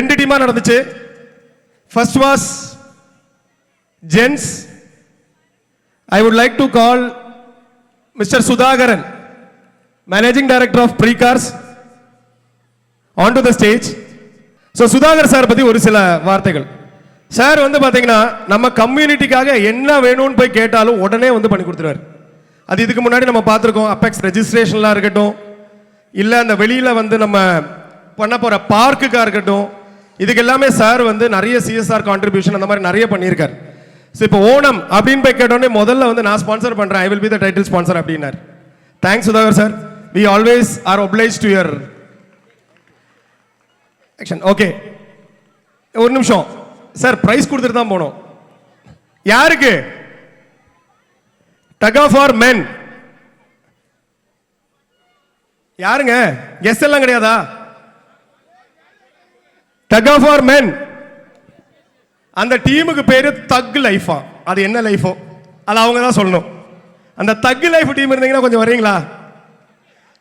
[SPEAKER 1] 2 டீமா நடந்துச்சு. First was gents. I would like to call mister Sudhakaran, managing director of Precars, on to the stage. So Sudhakar sir பற்றி ஒரு சில வார்த்தைகள். சார் வந்து பார்த்தீங்கன்னா நம்ம கம்யூனிட்டிக்காக என்ன வேணும்னு போய் கேட்டாலும் உடனே வந்து பண்ணி கொடுத்துருவார். அது இதுக்கு முன்னாடி நம்ம பார்த்துருக்கோம். அப்பெக்ஸ் ரெஜிஸ்ட்ரேஷன்லாம் இருக்கட்டும், இல்லை அந்த வெளியில் வந்து நம்ம பண்ண போகிற பார்க்குக்காக இருக்கட்டும், இதுக்கு எல்லாமே சார் வந்து நிறைய சிஎஸ்ஆர் கான்ட்ரிபியூஷன் அந்த மாதிரி நிறைய பண்ணியிருக்கார். ஸோ இப்போ ஓணம் அப்படின்னு போய் கேட்டோடனே முதல்ல வந்து நான் ஸ்பான்சர் பண்ணுறேன், I will be the title sponsor அப்படின்னார். Thanks Sudhakar sir. We always are oblige to your action. Okay, ஒரு நிமிஷம் சார், பிரைஸ் கொடுத்துட்டு தான் போனோம். யாருக்கு? டகா ஃபார் மென். யாருங்க? கெஸ் எல்லாம் கிடையாதா? டகா ஃபார் மென். அந்த டீமுக்கு பேரு தக் லைஃபா. அது என்ன லைஃபோ அது அவங்க தான் சொல்லணும். அந்த தக் லைஃப் டீம் இருந்தீங்கன்னா கொஞ்சம் வரீங்களா?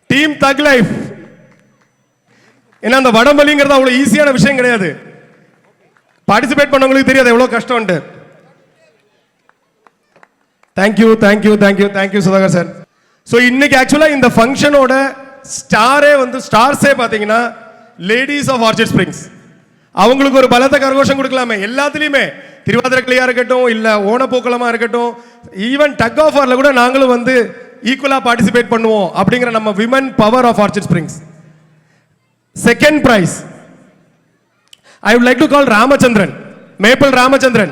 [SPEAKER 1] டீம் தக் லைஃப். ஏன்னா அந்த வடமலிங்கிறது அவ்வளோ ஈஸியான விஷயம் கிடையாது. பார்ட்டிசிபேட் பண்ணவங்களுக்கு தெரியாது எவ்வளோ கஷ்டம்ட்டு. Thank you thank you thank you thank you Sudhakar sir. So இன்னைக்கு ஆக்சுவலாக இந்த ஃபங்க்ஷனோட ஸ்டார்ஸே பார்த்தீங்கன்னா லேடிஸ் ஆஃப் ஆர்ச்சிட் ஸ்பிரிங்ஸ். அவங்களுக்கு ஒரு பலத்த கரகோஷம் கொடுக்கலாமே எல்லாத்துலேயுமே. திருவாதிரக்கலையாக இருக்கட்டும், இல்லை ஓணப்பூக்களமாக இருக்கட்டும், ஈவன் டக் ஆஃப் வார்ல கூட நாங்களும் வந்து ஈக்குவலாக பார்ட்டிசிபேட் பண்ணுவோம் அப்படிங்கிற நம்ம women power of Orchid Springs. Second prize, I would like to call Ramachandran, Maple Ramachandran.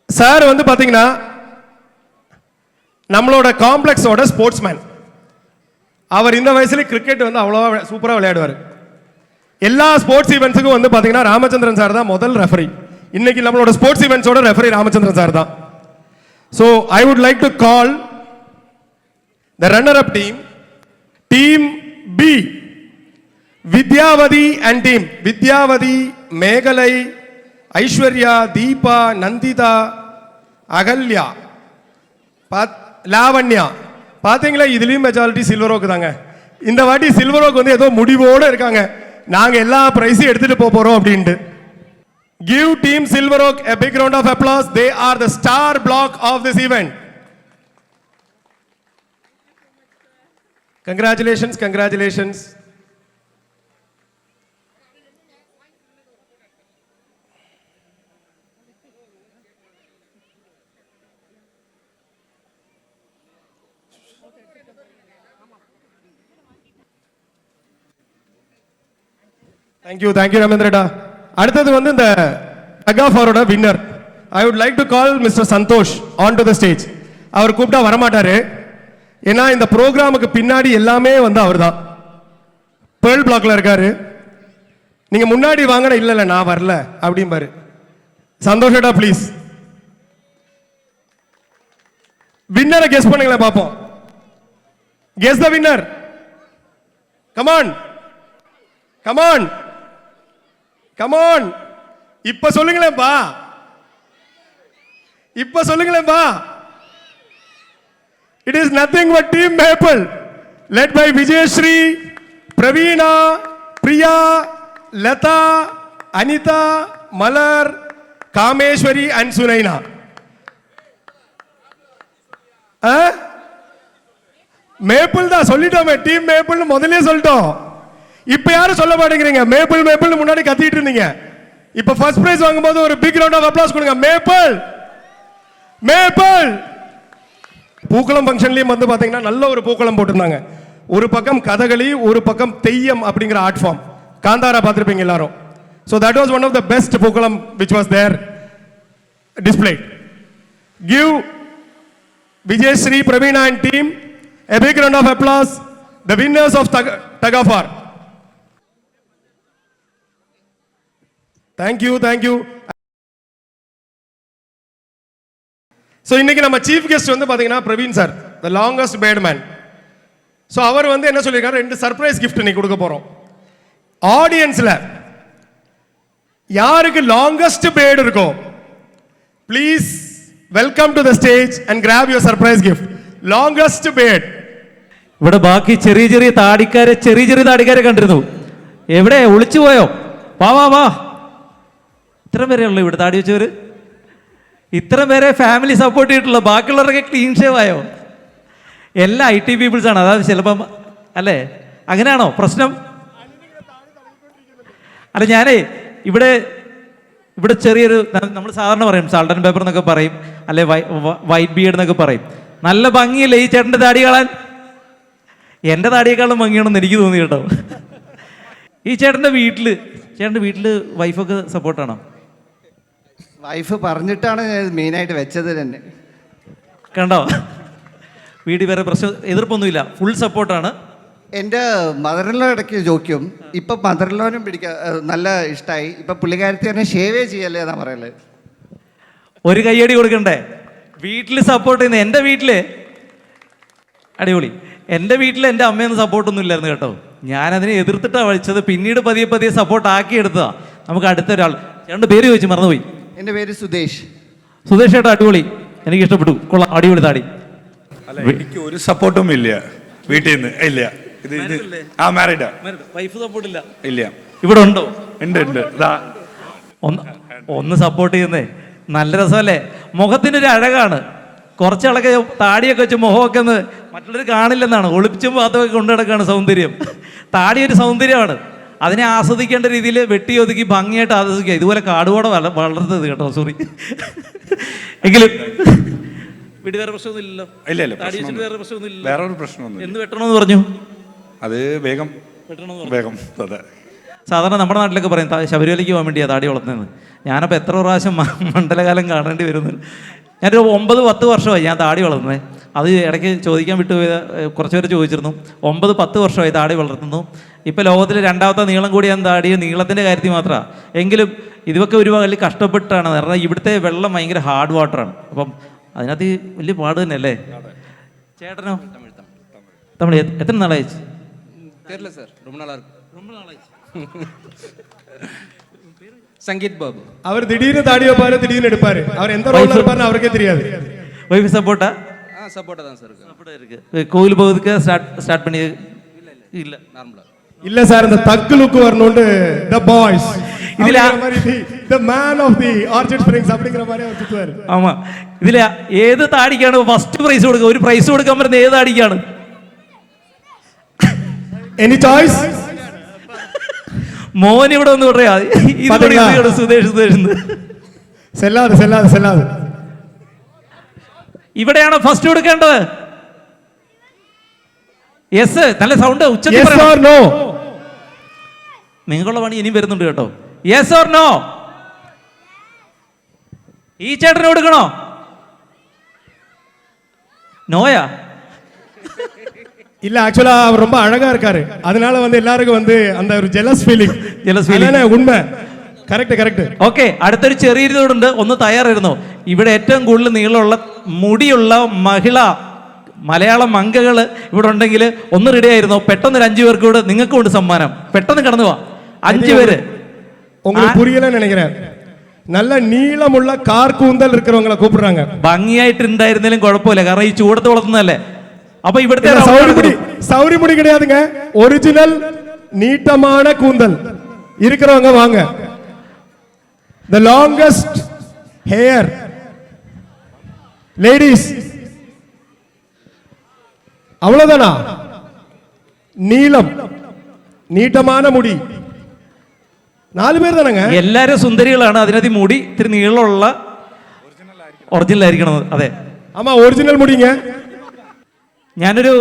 [SPEAKER 1] Sir வந்து பாத்தீங்கன்னா நம்மளோட காம்ப்ளெக்ஸோட ஸ்போர்ட்ஸ்மேன். அவர் இந்த வயசுல கிரிக்கெட் வந்து அவ்வளோவா சூப்பராக விளையாடுவார். எல்லா ஸ்போர்ட்ஸ் ஈவெண்ட்ஸுக்கும் வந்து பாத்தீங்கன்னா ராமச்சந்திரன் சார் தான் முதல் ரெஃபரி. இன்னைக்கு நம்மளோட ஸ்போர்ட்ஸ் ஈவெண்ட்ஸோட ரெஃபரி ராமச்சந்திரன் சார் தான். So I would like to call the runner up team, Team B, Vidyavadi and team. Vidyavadi, Meghalai, Aishwarya, Deepa, Nandita, Agalya, Lavanya. பாத்தீங்களா, இதுலயும் மெஜாரிட்டி சில்வர் ஓக் தாங்க. இந்த வாட்டி சில்வர் ஓக் வந்து ஏதோ முடிவோட இருக்காங்க, நாங்க எல்லா பிரைஸையும் எடுத்துட்டு போறோம் அப்படின்ட்டு. Give Team Silver Oak a big round of applause. They are the star block of this event. Congratulations. Thank you, Ramendra. அடுத்தது வந்து இந்த tug of war winner. I would like to call Mr. Santosh onto the stage. அவர் கூப்பிட்டா வரமாட்டாரு. ஏன்னா இந்த ப்ரோக்ராமுக்கு பின்னாடி எல்லாமே வந்து அவர்தான். பேர்ல் பிளாக்ல இருக்காரு. நீங்க முன்னாடி வாங்கன இல்ல நான் வரல அப்படிம்பாரு. சந்தோஷடா ப்ளீஸ். வின்னரை கெஸ் பண்ணுங்களேன் பாப்போம். Guess the winner. Come on. இப்ப சொல்லுங்களேன்பா. It is nothing but Team Maple, led by Vijayashree, Praveena, Priya, Lata, Anita, Malar, Kameshwari and Sunaina. Maple தான் சொல்லிட்டோமே, டீம் மேப்பிள்னு முதல்ல சொல்லிட்டோம். இப்ப யாரும் சொல்ல மாட்டேங்கிறீங்க. மேப்பிள் முன்னாடி கத்திட்டு இருந்தீங்க. இப்ப ஃபர்ஸ்ட் பிரைஸ் வாங்கும்போது ஒரு பிக் ரவுண்ட் ஆஃப் அப்ளாஸ் கொடுங்க. மேப்பிள் பூக்களம் ஃபங்க்ஷன்லயும் வந்து பாத்தீங்கன்னா நல்ல ஒரு பூக்களம் போட்டிருந்தாங்க. ஒரு பக்கம் கதகளி, ஒரு பக்கம் தெய்யம் அப்படிங்கிற ஆர்ட் ஃபார்ம். காந்தாரா பார்த்திருப்பீங்க எல்லாரும். So that was one of the best பூக்களம் which was there displayed. Give Vijayashree, Praveena and team a big round of applause. The winners of Tug of War. Thank you. So இன்னைக்கு நம்ம சீஃப் கெஸ்ட் வந்து பாத்தீங்கன்னா Praveen sir, the longest beard man. So அவர் வந்து என்ன சொல்லிருக்காரு, 2 சர்ப்ரைஸ் gift நீ கொடுக்க போறோம். ஆடியன்ஸ்ல யாருக்கு லாங்கஸ்ட் beard இருக்கோ please welcome to the stage and grab your surprise gift. Longest beard.
[SPEAKER 4] ഇവിടെ ബാക്കി ചെറിയ താടിക്കാരെ കണ്ടിരുന്നു. എവിടെ ഒളിച്ചു പോയോ? വാ ഇത്ര പേരെ ഉള്ളു ഇവിടെ താടി വെച്ചവര്. ഇത്ര പേരെ ഫാമിലി സപ്പോർട്ട് ചെയ്തിട്ടുള്ള, ബാക്കിയുള്ളവരൊക്കെ ക്ലീൻ ഷേവ് ആയോ? എല്ലാം IT പീപ്പിൾസ് ആണ്. അതായത് ചിലപ്പം അല്ലേ, അങ്ങനെയാണോ പ്രശ്നം? അല്ല ഞാനേ ഇവിടെ ചെറിയൊരു, നമ്മൾ സാധാരണ പറയും സാൾട്ട് ആൻഡ് പേപ്പർ എന്നൊക്കെ പറയും, അല്ലെ വൈറ്റ് ബിയർഡ് എന്നൊക്കെ പറയും. നല്ല ഭംഗിയല്ലേ ഈ ചേട്ടൻ്റെ താടി കാണാൻ? എൻ്റെ താടിയേക്കാളും ഭംഗിയാണെന്ന് എനിക്ക് തോന്നി കേട്ടോ. ഈ ചേട്ടൻ്റെ വീട്ടില് വൈഫൊക്കെ സപ്പോർട്ടാണോ?
[SPEAKER 8] വൈഫ് പറഞ്ഞിട്ടാണ് മെയിനായിട്ട് വെച്ചത് തന്നെ.
[SPEAKER 4] കണ്ടോ, വീട്ടിൽ വേറെ പ്രശ്നം എതിർപ്പൊന്നുമില്ല, ഫുൾ സപ്പോർട്ടാണ്.
[SPEAKER 8] എൻ്റെ മദറിലോ ഇടയ്ക്ക് ചോദിക്കും, ഇപ്പം മദറിലോനും നല്ല ഇഷ്ടമായി, ഇപ്പം പുള്ളിക്കാരത്തി തന്നെ ഷേവേ ചെയ്യല്ലേ എന്നാ പറയല്.
[SPEAKER 4] ഒരു കയ്യടി കൊടുക്കണ്ടേ? വീട്ടിൽ സപ്പോർട്ട് ചെയ്യുന്ന, എൻ്റെ വീട്ടിൽ അടിപൊളി. എൻ്റെ വീട്ടിൽ എൻ്റെ അമ്മയൊന്നും സപ്പോർട്ടൊന്നും ഇല്ലായിരുന്നു കേട്ടോ. ഞാനതിനെ എതിർത്തിട്ടാണ് വഴിച്ചത്. പിന്നീട് പതിയെ സപ്പോർട്ട് ആക്കിയെടുത്തതാ. നമുക്ക് അടുത്തൊരാൾ, ചേട്ടൻ്റെ പേര് ചോദിച്ചു മറന്നുപോയി.
[SPEAKER 8] എൻ്റെ പേര് സുദേശ്
[SPEAKER 4] ചേട്ടാ, അടിപൊളി, എനിക്ക് ഇഷ്ടപ്പെട്ടു, കൊള്ളാം, അടിപൊളി താടി.
[SPEAKER 6] അല്ല, എനിക്ക് ഒരു സപ്പോർട്ടും ഇല്ല വീട്ടിൽ നിന്ന്. ഇല്ല, ഇത് മാരീഡാ.
[SPEAKER 4] വൈഫ് സപ്പോർട്ട്
[SPEAKER 6] ഇല്ല.
[SPEAKER 4] ഇവിടെ ഉണ്ടോ?
[SPEAKER 6] ഉണ്ട്.
[SPEAKER 4] ഒന്ന് സപ്പോർട്ട് ചെയ്യുന്നേ, നല്ല രസമല്ലേ? മുഖത്തിനൊരു അഴകാണ്. കുറച്ചാളൊക്കെ താടിയൊക്കെ വെച്ച് മുഖമൊക്കെ ഒന്ന് മറ്റുള്ളവർ കാണില്ലെന്നാണ്, ഒളിപ്പിച്ചും പാത്രമൊക്കെ കൊണ്ടു നടക്കുകയാണ് സൗന്ദര്യം. താടി ഒരു സൗന്ദര്യമാണ്, അതിനെ ആസ്വദിക്കേണ്ട രീതിയിൽ വെട്ടി ഒതുക്കി ഭംഗിയായിട്ട് ആസ്വദിക്കുക. ഇതുപോലെ കാടുകൂടെ വളർത്തത് കേട്ടോ, സോറി. എങ്കിലും വീട് വേറെ പ്രശ്നമൊന്നുമില്ലല്ലോ?
[SPEAKER 6] ഇല്ല,
[SPEAKER 4] താടി വെച്ചിട്ട് വേറെ പ്രശ്നമൊന്നുമില്ല.
[SPEAKER 6] വേറെ ഒരു പ്രശ്നമൊന്നും.
[SPEAKER 4] എന്ന് വെട്ടണമെന്ന് പറഞ്ഞു?
[SPEAKER 6] അത് വേഗം. അതെ.
[SPEAKER 4] സാധാരണ നമ്മുടെ നാട്ടിലൊക്കെ പറയും ശബരിമലയ്ക്ക് പോകാൻ വേണ്ടിയാണ് താടി വളർത്തുന്നത്. ഞാനപ്പോൾ എത്ര പ്രാവശ്യം മണ്ഡലകാലം കാണേണ്ടി വരുന്നു. ഞാനൊരു 9-10 വർഷമായി ഞാൻ താടി വളർത്തുന്നത്. അത് ഇടയ്ക്ക് ചോദിക്കാൻ വിട്ടുപോയ കുറച്ച് പേര് ചോദിച്ചിരുന്നു. 9-10 വർഷമായി താടി വളർത്തുന്നു. ഇപ്പോൾ ലോകത്തിൽ 2ാമത്തെ നീളം കൂടി ഞാൻ താടി, നീളത്തിൻ്റെ കാര്യത്തിൽ മാത്രമാണ്. എങ്കിലും ഇതൊക്കെ ഒരു വലിയ കഷ്ടപ്പെട്ടാണ്. കാരണം ഇവിടുത്തെ വെള്ളം ഭയങ്കര ഹാർഡ് വാട്ടറാണ്. അപ്പം അതിനകത്ത് വലിയ പാട് തന്നെ അല്ലേ? ചേട്ടനോ? തമിഴ്. എത്ര നാളായി?
[SPEAKER 9] தெரியல சார், ரொம்ப நாளா இருக்கு. சங்கீத் பாபு.
[SPEAKER 1] அவர் திடீர்னு தாடி வைப்பாரு, திடீர்னு எடுப்பாரு. அவர் எந்த ரோல்ல இருப்பாருன்னு அவருக்கே தெரியாது.
[SPEAKER 4] வைஃப் சப்போர்ட்டா?
[SPEAKER 9] சப்போர்ட்டா தான் சார் இருக்கு.
[SPEAKER 4] சப்போர்ட்டா இருக்கு. கோயில் போகிறதுக்கு ஸ்டார்ட் பண்ணி இல்ல
[SPEAKER 9] நார்மலா
[SPEAKER 1] இல்ல சார், இந்த தக்கு லுக் வரணும்னு தி பாய்ஸ் இதுல மாதிரி the man of the Orchid Springs அப்படிங்கிற மாதிரி அவர் சுத்துவாரு.
[SPEAKER 4] ஆமா, இதுல ஏது தாடிக்காണ് ഫസ്റ്റ് പ്രൈസ് കൊടുക്കുക? ഒരു പ്രൈസ് കൊടുക്കാൻ പറ്റുന്ന ഏത് താടിക്കാണ്?
[SPEAKER 1] Any choice?
[SPEAKER 4] മോൻ ഇവിടെ ഒന്ന് പറയാ സുധേഷ്
[SPEAKER 1] സെല്ലാതെ
[SPEAKER 4] ഇവിടെയാണോ ഫസ്റ്റ് കൊടുക്കേണ്ടത്? യെസ്, നല്ല സൗണ്ട് ഉച്ചത്തിൽ
[SPEAKER 1] Yes or no?
[SPEAKER 4] നിങ്ങളുടെ പണി ഇനിയും വരുന്നുണ്ട് കേട്ടോ. Yes or no? ഈ ചേട്ടന് കൊടുക്കണോ? നോയാ?
[SPEAKER 1] இல்ல ஆக்சுவலா அவர் ரொம்ப அழகா இருக்காரு, அதனால வந்து எல்லாருக்கும் வந்து அந்த ஒரு ஜெலஸ் ஃபீலிங். உண்மை. കറക്റ്റ്.
[SPEAKER 4] ഓക്കെ, അടുത്തൊരു ചെറിയ ഇതുണ്ട്, ഒന്ന് തയ്യാറായിരുന്നു. ഇവിടെ ഏറ്റവും കൂടുതൽ നീളമുള്ള മുടിയുള്ള മലയാള മങ്കകൾ ഇവിടെ ഉണ്ടെങ്കിൽ ഒന്ന് റെഡി ആയിരുന്നു. പെട്ടെന്ന് 5 പേർക്ക് കൂടെ നിങ്ങൾക്കും ഉണ്ട് സമ്മാനം. പെട്ടെന്ന് കടന്നു പോവാ. 5 പേര്.
[SPEAKER 1] உங்களுக்கு புரியலன்னு நினைக்கிறேன். நல்ல நீளமுள்ள கார் கூந்தல் இருக்கிறவங்கள கூப்பிடுறாங்க.
[SPEAKER 4] ഭംഗിയായിട്ടുണ്ടായിരുന്നാലും കുഴപ്പമില്ല, കാരണം ഈ ചൂടത്ത് വളർത്തുന്നതല്ലേ. അപ്പൊ ഇവിടുത്തെ
[SPEAKER 1] சௌரி முடி கிடையாதுங்க, ஒரிஜினல் நீட்டமான கூந்தல் இருக்கிறவங்க வாங்க. The longest hair, ladies. அவ்வளவுதானா? நீட்டமான முடி 4 പേർ தானங்க.
[SPEAKER 4] എല്ലാരും സുന്ദരികളാണ്, അതിനകത്ത് മുടി ഇത്തിരി നീളമുള്ള ഒറിജിനൽ ആയിരിക്കണം. അതെ,
[SPEAKER 1] ஆமா, ஒரிஜினல் முடிங்க.
[SPEAKER 4] ഞാനൊരു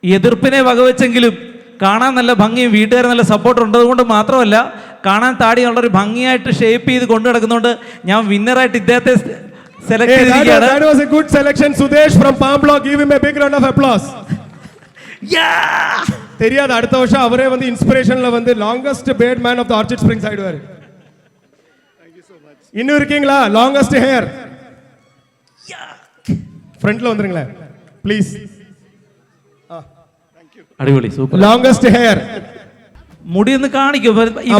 [SPEAKER 4] എതിർപ്പിനെ വകവെച്ചെങ്കിലും കാണാൻ നല്ല ഭംഗിയും വീട്ടുകാർ നല്ല സപ്പോർട്ട് ഉണ്ടത് കൊണ്ട് മാത്രമല്ല, കാണാൻ താടിയുള്ളൊരു ഭംഗിയായിട്ട് ഷേപ്പ് ചെയ്ത് കൊണ്ടു നടക്കുന്നതുകൊണ്ട് ഞാൻ വിന്നറായിട്ട് ഇദ്ദേഹത്തെ സെലക്ട് ചെയ്തിരിക്കുകയാണ്.
[SPEAKER 1] That was a good selection. Sudesh from Palm Block, give him a big round of applause. தெரியாது, அடுத்த வருஷம் அவரே வந்து இன்ஸ்பிரேஷன்ல வந்து longest beard man of the Orchid Springs ஆயிடுவாரு. இன்னும் இருக்கீங்களா? லாங்கஸ்ட் ஹேர் ஃப்ரண்ட்ல வந்துருங்களே ப்ளீஸ்.
[SPEAKER 4] അടിപൊളി, സൂപ്പർ.
[SPEAKER 1] Longest hair.
[SPEAKER 4] മുടി ഒന്ന് കാണിക്കോ,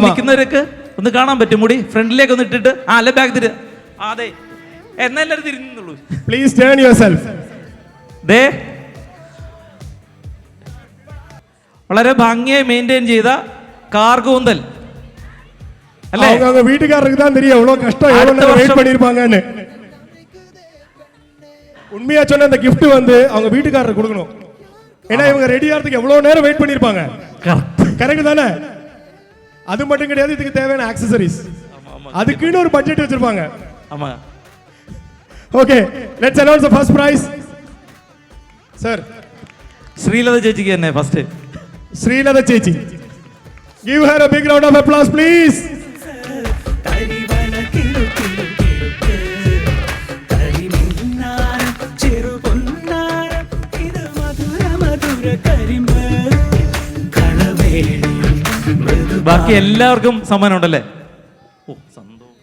[SPEAKER 4] നിൽക്കുന്നവരൊക്കെ ഒന്ന് കാണാൻ പറ്റും. മുടി ഫ്രണ്ടിലേക്ക് ഒന്ന് ഇട്ടിട്ട്, അല്ല ബാക്ക് തിരി. അതെ, എന്നെല്ലാരും തിരിഞ്ഞുള്ളൂ.
[SPEAKER 1] Please turn yourself.
[SPEAKER 4] ദേ, വളരെ ഭംഗിയായി മെയിൻറ്റെയിൻ ചെയ്ത കാർകൂന്തൽ അല്ലേ?
[SPEAKER 1] அவங்க வீட்டுக்காரருக்கு தான் தெரியும் எவ்வளவு கஷ்டம், எவ்வளவு நேரம் வெயிட் பண்ணிருப்பாங்கன்னு. உண்மையா சொன்ன அந்த gift வந்து அவங்க வீட்டுக்காரருக்கு கொடுக்கணும். ஏன்னா இவங்க ரெடி ஆகிறதுக்கு எவ்வளவு நேரம் வெயிட் பண்ணிருப்பாங்க. கரெக்ட் தானே? அது மட்டும் கிடையாது, இதுக்கு தேவையான ஆக்சசரிஸ், அதுக்குன்னு ஒரு பட்ஜெட் வச்சிருப்பாங்க.
[SPEAKER 4] ஆமா.
[SPEAKER 1] Okay, let's announce the first prize. Sir,
[SPEAKER 4] Sreelatha ചേച്ചിക്ക് തന്നെ ഫസ്റ്റ്.
[SPEAKER 1] ശ്രീലത ചേച്ചി, give her a big round of applause please.
[SPEAKER 4] ബാക്കി എല്ലാവർക്കും സമ്മാനം ഉണ്ടല്ലേ? ഓ, സന്തോഷം.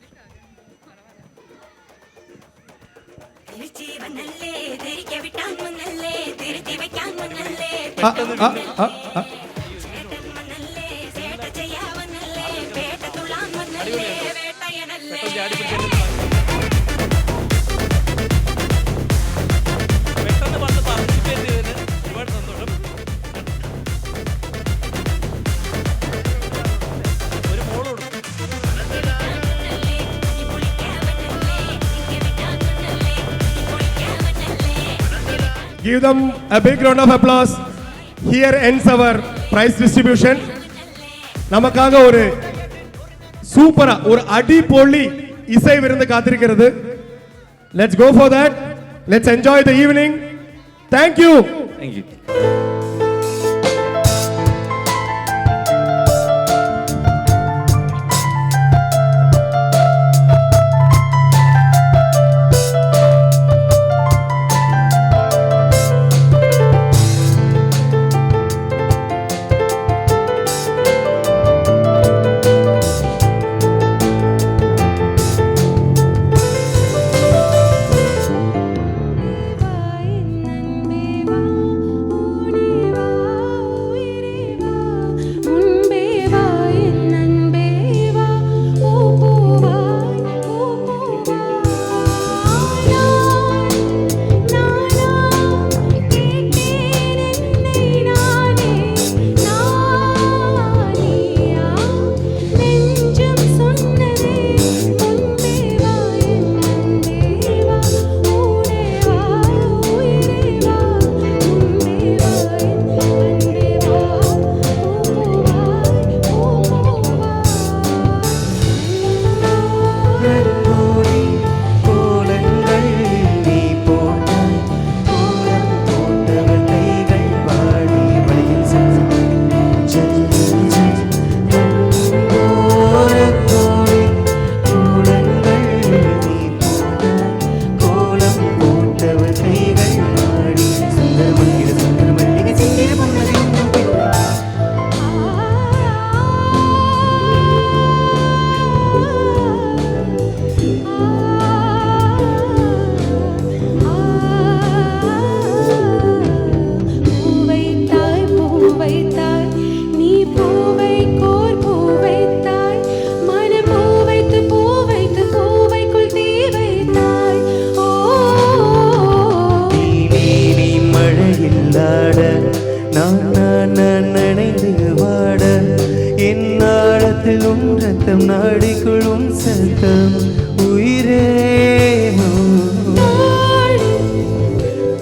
[SPEAKER 4] പെട്ടെന്ന് വന്ന് പാർട്ടിസിപ്പേറ്റ് ചെയ്തതിന് ഒരുപാട് സന്തോഷം. ഒരു മോളോട്
[SPEAKER 1] Give them a big round of applause. Here ends our prize distribution. நமக்காக ஒரு சூப்பரா ஒரு அடிபொலி இசை விருந்து காத்திருக்கிறது. Let's go for that. Let's enjoy the evening. Thank you.
[SPEAKER 4] Thank you.
[SPEAKER 10] ரத்தம் நாடிக்குள்ளும் சத்தம் உயிரே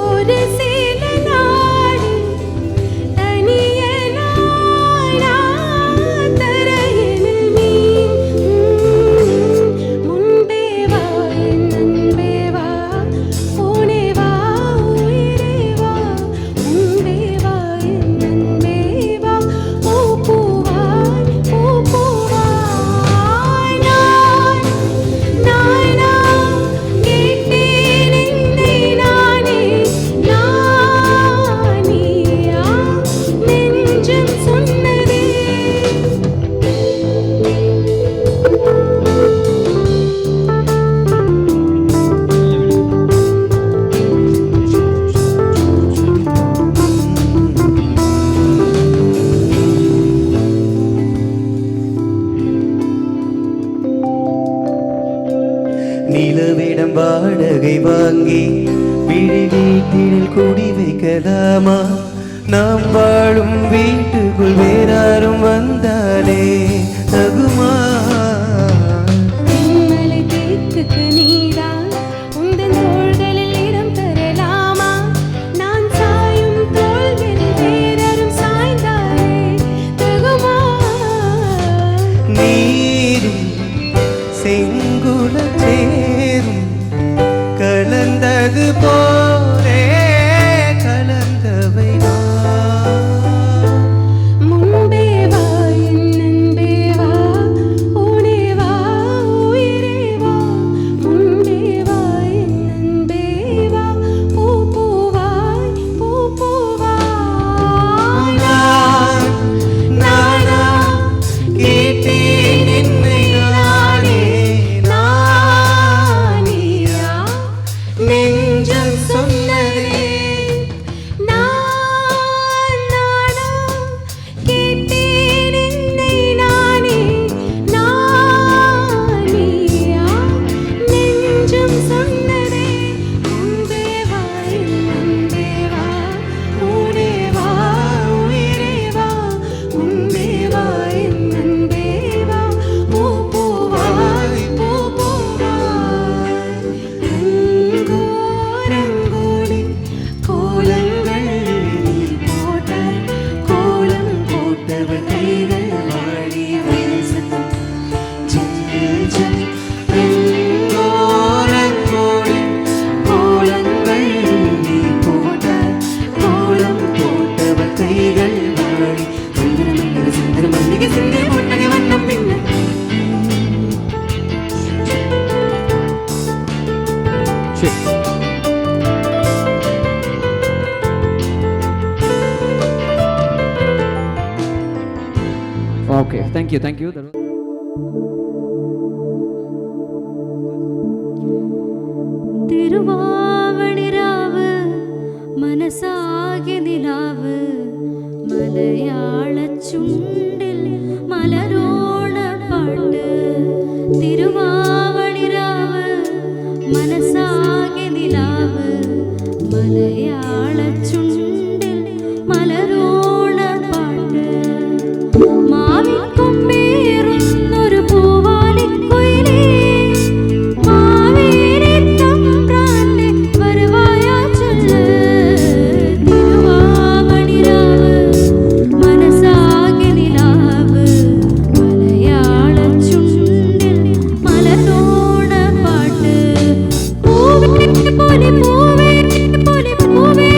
[SPEAKER 3] ஒரு சில நாடு தனிய நாடா தரையில் நீ முன்பே வா என் அன்பே வா போனே வா உயிரே வா முன்பே வா என் அன்பே வா பூ பூவாய் கேட்டேன் என்னை நானே நானியா நெஞ்சம் சொன்னதே
[SPEAKER 10] நிலவிடம் வாடகை வாங்கி விழி வீட்டில் குடி வைக்கலாமா நாம் வாழும் வீட்டுக்குள் வேறாரும் வந்தாலே தகுமா
[SPEAKER 3] தென்மலை தேக்குக்கு நீதான் உந்தன் தோள்களில் இடம் தரலாமா நான் சாயும் தோள்களில் வேறரும் சாய்ந்தாலே தகுமா
[SPEAKER 10] நீரும் செங்குல சேரும் கலந்தது போலே கலந்தவை நான்.
[SPEAKER 3] முன்பே வா என் அன்பே வா போனே வா உயிரே வா முன்பே வா என் அன்பே வா பூ பூவாய் பூ பூவாய்
[SPEAKER 10] நானா கேட்டேன் என்னை நானே
[SPEAKER 3] நானியா
[SPEAKER 10] நெஞ்சம் சொன்னதே
[SPEAKER 3] நானா கேட்டேன் என்னை நானே நானியா நெஞ்சம் சொன்னதே முன்பே வா என் அன்பே வா போனே வா உயிரே வா முன்பே வா என் அன்பே வா பூ பூவாய் பூ பூவாய் ரங்கோ ரங்கோலி கோலங்கள் நீ போட்டாய் கோலம் போட்டவர் கைகள் வாழி வீசும் ஜல் ஜல் ரங்கோ ரங்கோலி கோலங்கள் நீ போட்டாய் கோலம் போட்டவர் கைகள் வாழி சுந்தர மல்லிகை சிந்தை பொன்னகை வண்ணம் பின்ன
[SPEAKER 9] Okay, thank you.
[SPEAKER 3] തിരുവാവണിരാവ് മനസാകെ നിലാവ് മലയാള ചുണ്ടിൽ മലരോണ പാട്ട് തിരുവാവണിരാവ് മനസാകെ നിലാവ് മലയാള ചുണ്ടിൽ മലരോണ പാട്ട് മാവിൻ കൊമ്പേറുന്നൊരു പൂവാലിക്കുയിലേ മാവേലി തമ്പ്രാന്റെ വരവായാ ചൊല്ല് തിരുവാവണിരാവ് മനസാകെ നിലാവ് മലയാള ചുണ്ടിൽ മലരോണ പാട്ട് പൂവേ പൊലി പൂവേ പൊലി പൂവേ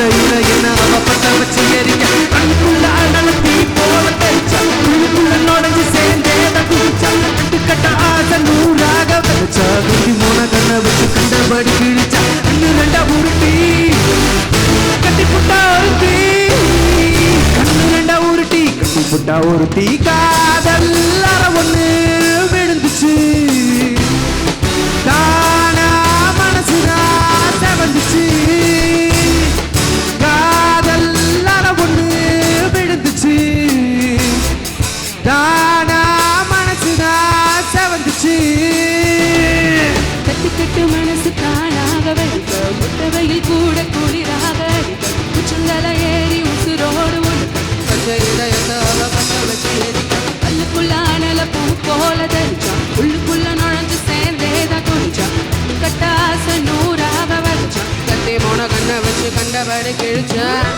[SPEAKER 10] கையில என்ன அவ பத்த வச்சு எரிக்க கண்ணுக்குள்ள நடத்தி போல தெரிச்சா உள்ளுக்குள்ள நுழைஞ்சு சேர்ந்தே தகுச்சா கட்டுக்கட்ட ஆசை நூறாக வச்சா குண்டி மூண கண்ணை வச்சு கண்டபடி கிழிச்சா கண்ணு ரெண்டா உருட்டி கட்டி புட்டா ஒருத்தி கண்ணு ரெண்டா உருட்டி கட்டி புட்டா ஒருத்தி காதல் அற ஒண்ணு விழுந்துச்சு தானா மனசுதான் செவந்துச்சு காதல் அற ஒண்ணு விழுந்துச்சு தானா மனசுதான் செவந்துச்சு
[SPEAKER 3] கட்டு கட்டு மனசு தானாக வைக்க முட்டவையில் கூட குளிராக அடிக்க உச்சந்தல ஏறி உசுரோடு உடுக்க பச்சை இதயத்தை அவ பத்த வச்சு எரிக்க கல்லுக்குள்ள அனல பூ போல தெரிச்சான் உள்ளுக்குள்ள நுழைஞ்சு சேர்ந்தேதான் குளிச்சான் கட்டாச நூறாக வச்சான் கத்தி மோன கண்ணை வச்சு கண்டபடி கிழிச்சான்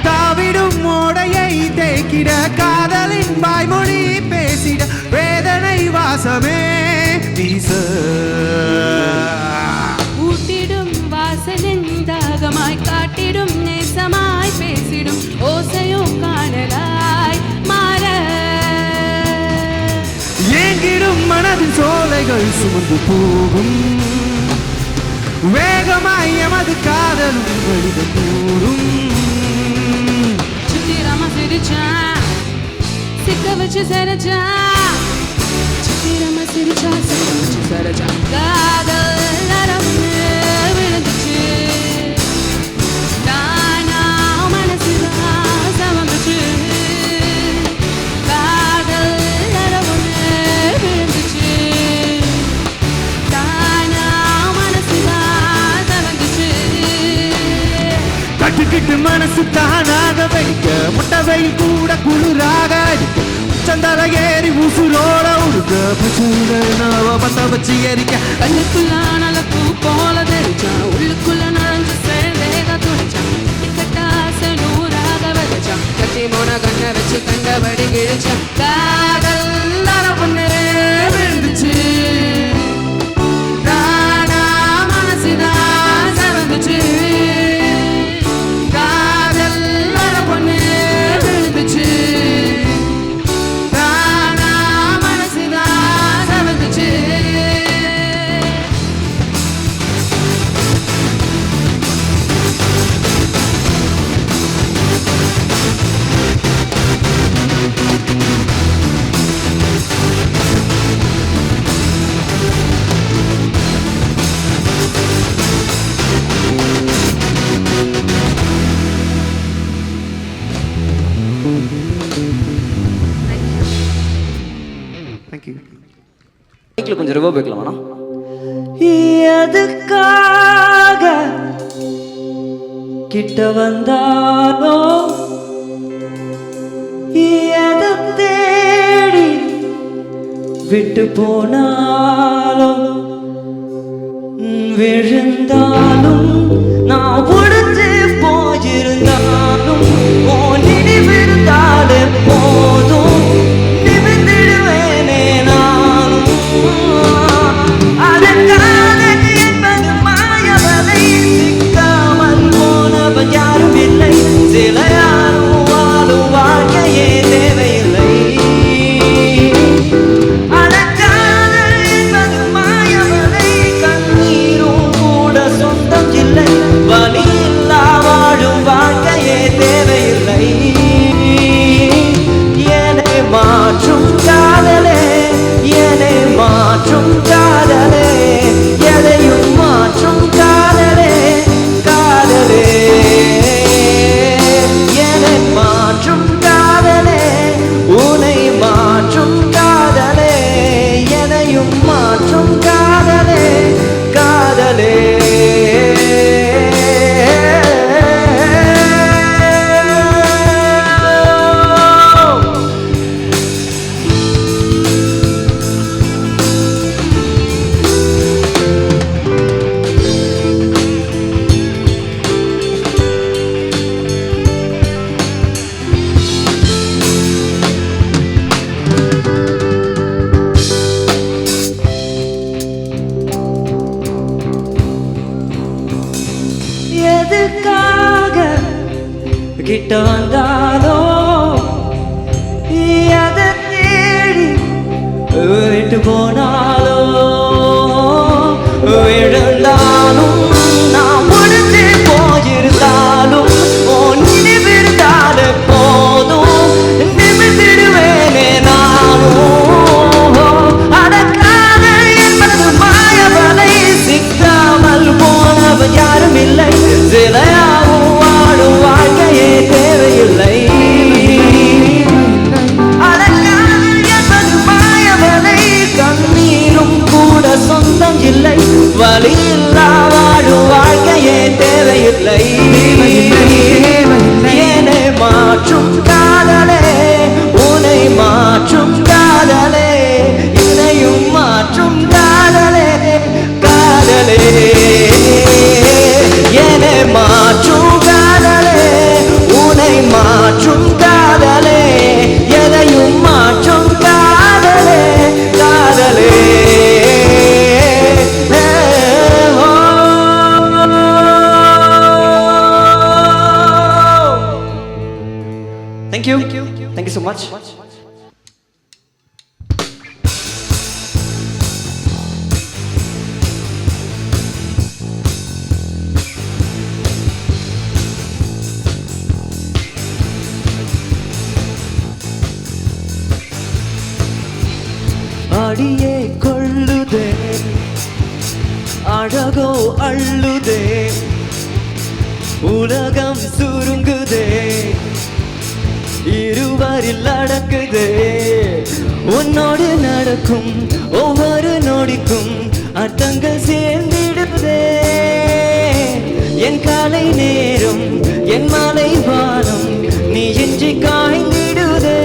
[SPEAKER 10] தாவிடும் மோடையை தேக்கிட காதலின் வாய்மொழி பேசிட வேதனை வாசமே வீச
[SPEAKER 3] ஊட்டிடும் வாசலின் தாகமாய் காட்டிடும் நேசமாய் பேசிடும் ஓசையும் காணலாய் மாற
[SPEAKER 10] ஏங்கிடும் மனதின் சோலைகள் சுமந்து போகும் வேகமாய் எமது காதலும் வழிகள் கூறும்
[SPEAKER 3] சித்திரமா சிரிச்சான் சிக்க வச்சு சரிச்சான் சித்திரமா சிரிச்சான் சிக்க வச்சு சரிச்சான் காதல் நரம்பு விழுந்துச்சு தானா மனசுதான் சமந்துச்சு காதல் நரம்பு விழுந்துச்சு தானா மனசுதான் சமந்துச்சு
[SPEAKER 10] கட்டுக்கிட்டு மனசு தானாக வைக்க முட்டவையில் கூட குளிராக அடிக்க உச்சந்தல ஏறி உசுரோட உடுக்க பசுவ பத்த வச்சு எரிக்க
[SPEAKER 3] கண்ணுக்குள்ளான பூ போல தெரிச்சான் உள்ளுக்குள்ள நுழைஞ்சு சேர்ந்தேக துடிச்சான் கட்டாச நூறாக வச்சான் கட்டி மோன கண்ணை வச்சு கண்டபடி கிழிச்சான் காதல் அற பொண்ணு விழுந்துச்சு தானா மனசுதான் செவந்துச்சு காதல் அற பொண்ணு விழுந்துச்சு தானா மனசுதான் செவந்துச்சு
[SPEAKER 10] தேங்க்யூ
[SPEAKER 9] மைக்கில் கொஞ்சம் ரிவர்ப் வைக்கலாம் வேணாம்
[SPEAKER 10] எதுக்காக கிட்ட வந்தாலோ எதை தேடி விட்டு போனாலோ விழுந்தாலும் நான் உடைஞ்சு போயிருந்தாலும் ஓ நினைவிருந்தாலே போதும் நிமிர்ந்திடுவேனே நானும் அதற்காக என்பது மாயவலை சிக்காமல் போனவன் யாரும் இல்லை சில யாரும் வாழும் வாழ்க்கையே தேவையில்லை அதற்காக என்பது மாயவலை கண்ணீரும் கூட சொந்தம் இல்லை வலி இல்லா கிட்ட வந்தாலோ அதை தேடி விட்டு போனாலோ விழுந்தாலும் நான் முடிஞ்சு போயிருந்தாலும் நினைவிருந்தாலே போதும் நிமிர்ந்திடுவேனே நானும் அடக்காத என்பது மாயவலை சிக்காமல் போனவன் யாரும் இல்லை சிலையாகும் வாடும் வாழ்க்கையே தேவையில்லை கண்ணீரும் கூட சொந்தம் இல்லை வலியில்லா வாழும் வாழ்க்கையே தேவையில்லை என்னை மாற்றும் காதலே உன்னை மாற்றும் காதலே என்னையும் மாற்றும் காதலே காதலே என்னை மாற்றும் காதலே உன்னை மாற்றும் காதலே எதையும் மாற்றும் காதலே காதலே Thank you so much. அடியே கொள்ளுதே அழகோ அள்ளுதே உலகம் சுருங்குதே இருவரில் அடக்குதே உன்னோடு நடக்கும் ஒவ்வொரு நொடிக்கும் அர்த்தங்கள் சேர்ந்திடுதே என் காலை நேரம் என் மாலை வானம் நீ இன்றி காய்ந்திடுதே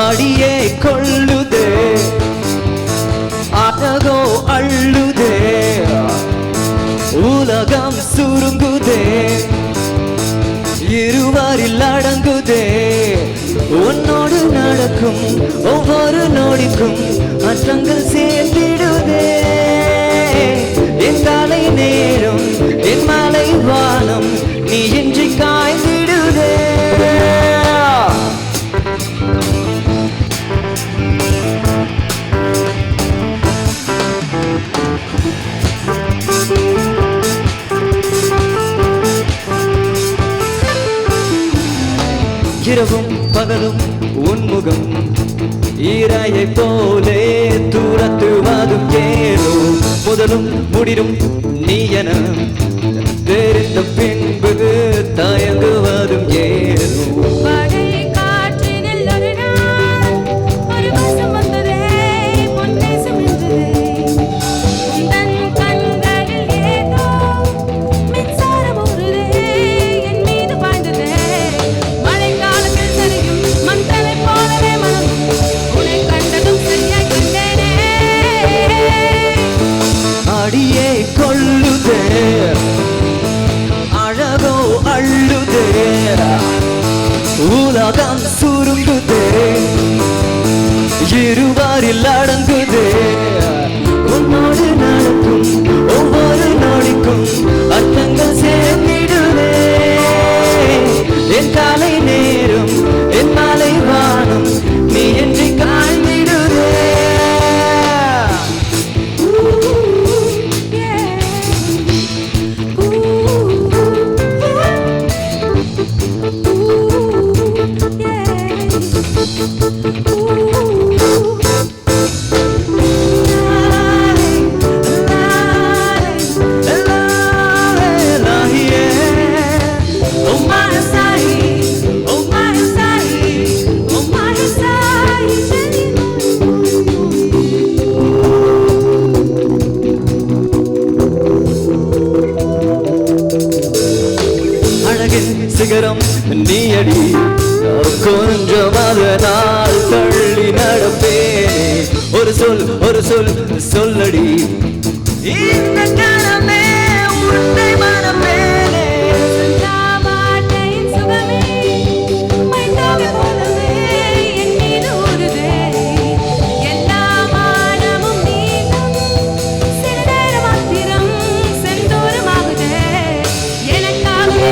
[SPEAKER 10] அடியே கொள்ளுதே அழகோ அள்ளுதே உலகம் சுருங்குதே இருவரில் அடங்குதே உன்னோடு நடக்கும் ஒவ்வொரு நொடிக்கும் அர்த்தங்கள் சேர்ந்திடுதே என் காலை நேரம் என் மாலை வானம் நீ இன்றி காய்ந்திடுதே இரவும் பகலும் உன்முகம் ஈரையை போலே தூரத்துவதும் ஏனோ முதலும் முடிரும் நீ என தெரிந்த பின்பு தயங்குவதும் ஏனோ அடியே கொள்ளுதே அழகோ அள்ளுதே உலகம் சுருங்குதே இருவரில் அடங்குதே உன்னோடு நடக்கும் ஒவ்வொரு நொடிக்கும் அர்த்தங்கள் சேர்ந்திடுதே என் காலை நேரம் என் மாலை வானம் நீ என்று காய்ந்திடுதே சிகரம் நீயடி கொஞ்சம் அதனால் தள்ளி நடப்பேனே ஒரு சொல் சொல்லடி இந்த கணமே உன்னை மறப்பேனே
[SPEAKER 3] எனக்காகவே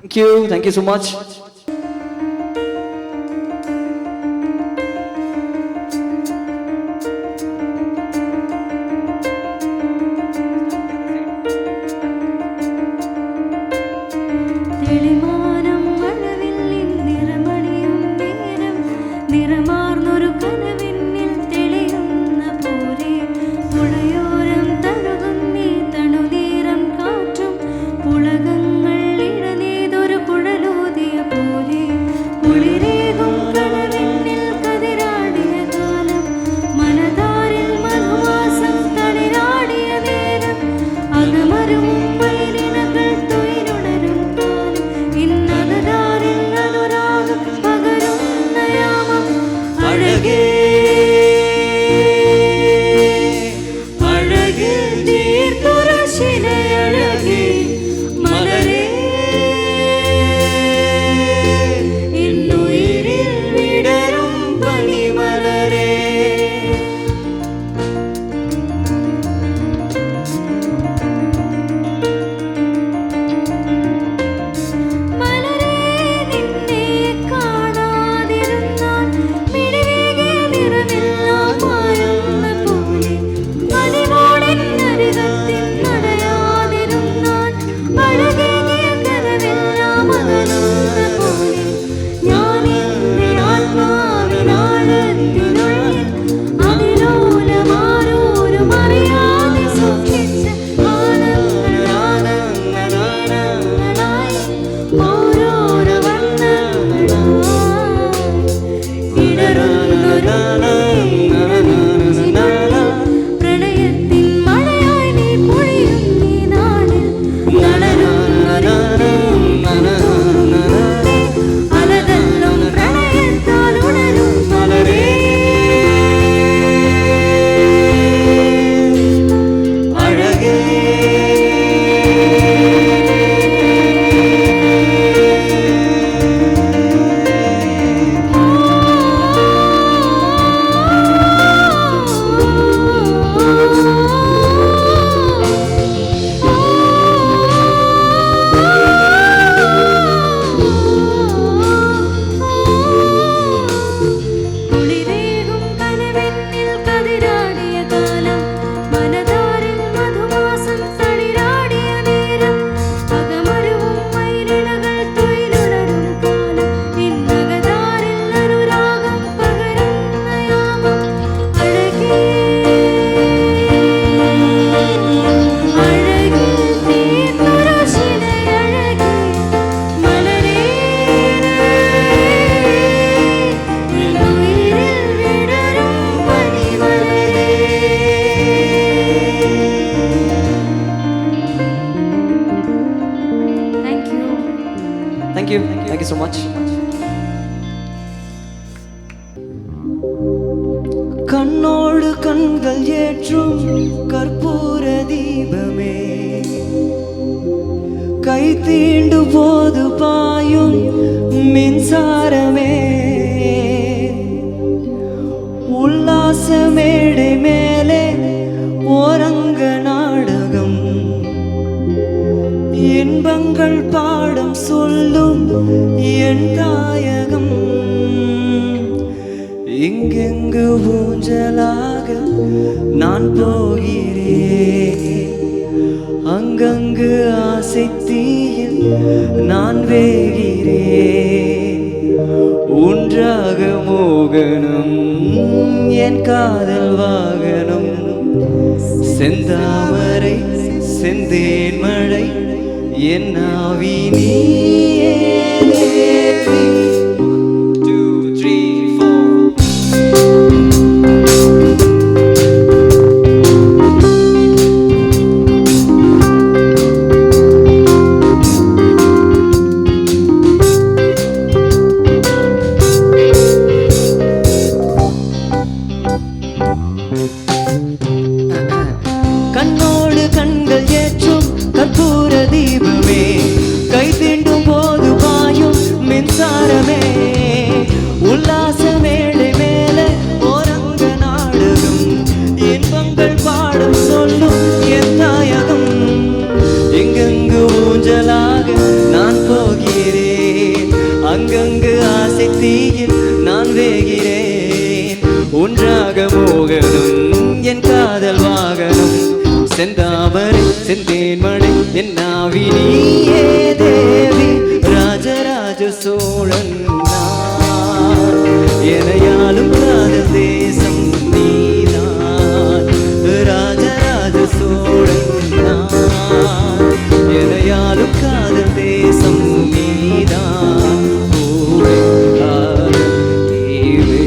[SPEAKER 9] Thank you so much.
[SPEAKER 3] തെളിമാനം മഴവില്ലിൻ നിറമണിയും നേരം നിറമാർന്നൊരു കനവിന്നിൽ തെളിയുന്ന പോലെ പുഴയോരം തഴുകുന്നീ തണുനീരം കാറ്റും പുളകങ്ങൾ ഇഴനീതൊരു കുഴലൂതിയ പോലെ കുളിരേകും കനവിന്നിൽ കതിരാടിയ കാലം മനതാരിൽ മധുവാസം തളിരാടിയ നേരം അകമരും പൈരിണകൾ തൊയിലുണരും കാലം ഇന്നകതാരിൽ അനുരാഗം പകരുന്ന യാമം അഴകേ അഴകിൽ തീർത്തുറശിലയഴകേ മലരേ ഇന്നുയിരിൽ വിടരും പനിമലരേ മലരേ നിന്നെ കാണാതിരുന്നാൽ മിഴിവേകിയ നിറമെല്ലാം മായുന്ന പോലെ മണിമോളിൻ അരികത്തിൽ നടയാതിരുന്നാൽ അഴകേകിയ കനവെല്ലാം അകലുന്ന പോലെ ഞാൻ എൻ്റെ ആത്മാവിനാഴത്തിനുള്ളിൽ അതിലോലമാരോരും അറിയാതെ സൂക്ഷിച്ച ആനന്ദാനന്ദാനന്ദനായി ഓരോരോ വർണ്ണങ്ങളായി ഇടറുന്നൊരു പ്രണയത്തിൻ മഴയായി നീ പൊഴിയും ഈ നാളിൽ അലതല്ലും പ്രണയത്താൽ ഉണരും മലരേ അഴകേ കുളിരേകും കനവെന്നിൽ കതിരാടിയ കാലം മനതാരിൽ മധുമാസം തളിരാടിയ നേരം അകമരുവും മൈലിളകൾ തൊയിലുണരും കാലം ഇന്നകതാരിൽ അനുരാഗം പകരുന്ന യാമം അഴകേ അഴകിൽ തീർത്തുറശിലയഴകേ മലരേ ഇന്നുയിരിൽ വിടരും പനിമലരേ
[SPEAKER 9] Thank you. Thank you so much. கண்ணோடு கண்கள் ஏற்றும் கற்பூர தீபமே கை தீண்டு போது பாயும் மின்சாரமே உல்லாச மேடை மேலே ஓரங்க நாடகம் இன்பங்கள் பாடம் சொல்லும் என் தாயகம் இங்கெங்கு ஊஞ்சலாக நான் போகிறேன் அங்கங்கு ஆசை தீயில் நான் வேகிறேன் ஒன்றாக மோகனம் என் காதல் வாகனம் செந்தாமரை செந்தேன் மழை என் ஆவி நீயே தேவி. 2, 3, 4. கண்ணோடு கண்கள் ஏற்றும் கற்பூர தீபமே கை தீண்டும் போது பாயும் மின்சாரமே செந்தாமரை செந்தேன் மழை என்னாவி நீயே தேவி ராஜராஜ சோழன் நான் எனையாலும் காதல் தேசம் நீதான் ராஜராஜ சோழன் நான் எனையாலும் காதல் தேசம் நீதான் பூவே காதல் தீவே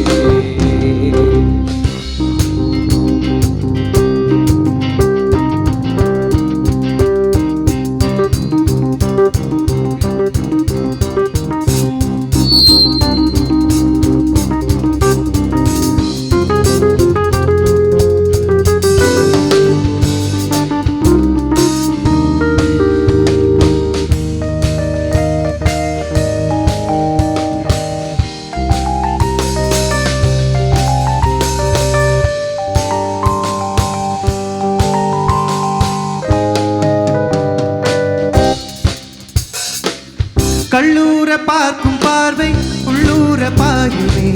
[SPEAKER 10] கள்ளூர பார்க்கும் பார்வை உள்ளூர பாயுமே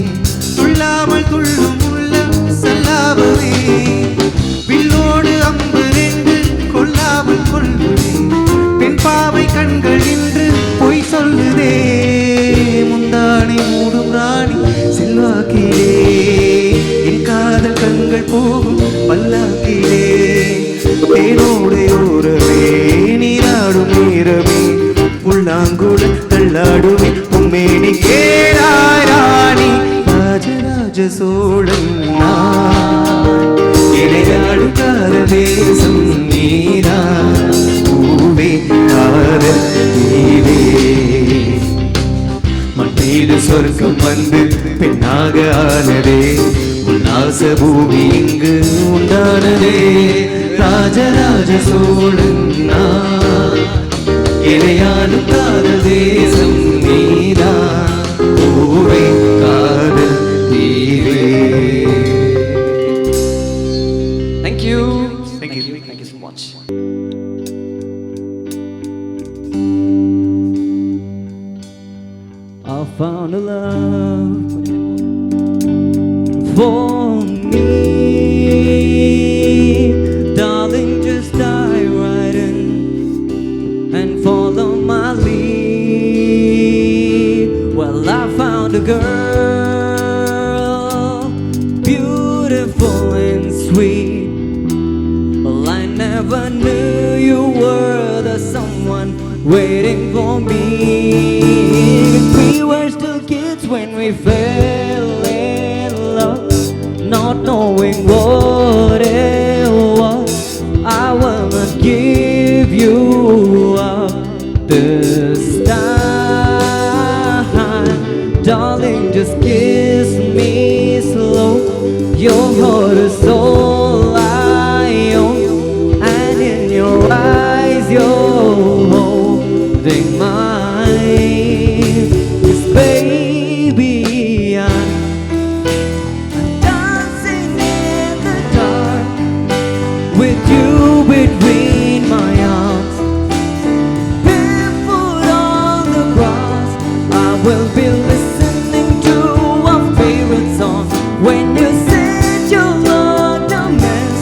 [SPEAKER 10] துள்ளாமல் துள்ளும் உள்ளம் செல்லாமலே வில்லோடு அம்பு ரெண்டு கொல்லாமல் கொள்ளுதே பெண் பாவை கண்கள் இன்று பொய் சொல்லுதே முந்தானை மூடும் ராணி செல்வாக்கிலே என் காதல் கண்கள் போகும் பல்லாக்கிலே தேனோடு ஓரமே நீராடும் நேரமே உள்ளாங்குழல் தள்ளாடுமே உம்மேனி கேளாய் ராணி ராஜராஜ சோழன் நான் இடையாடு காதல் தேசம் நீரா பூவே காதல் தீவே மண்ணீது சொர்க்கம் வந்து பெண்ணாக ஆனதே உல்லாச பூமி இங்கு உண்டானதே ராஜராஜ சோழன் நான் இறையாலும் காதல் தேசம் நீதா பூவே காதல் தீவே.
[SPEAKER 9] Thank you. Thank you. Thank you so much. I found a love for me, darling. Just dive right in and follow my lead. Well, I found a girl, beautiful and sweet. Well, I never knew you were the someone waiting for me. We were still kids when we fell in love, not knowing what it was. I will not give you up this time, darling. Just kiss me slow. Your heart is all I own, and in your eyes you're holding mine. 'Cause baby, I'm dancing in the dark with you between my arms, barefoot on the grass. I will be listening to our favorite song. When you said you loved a mess,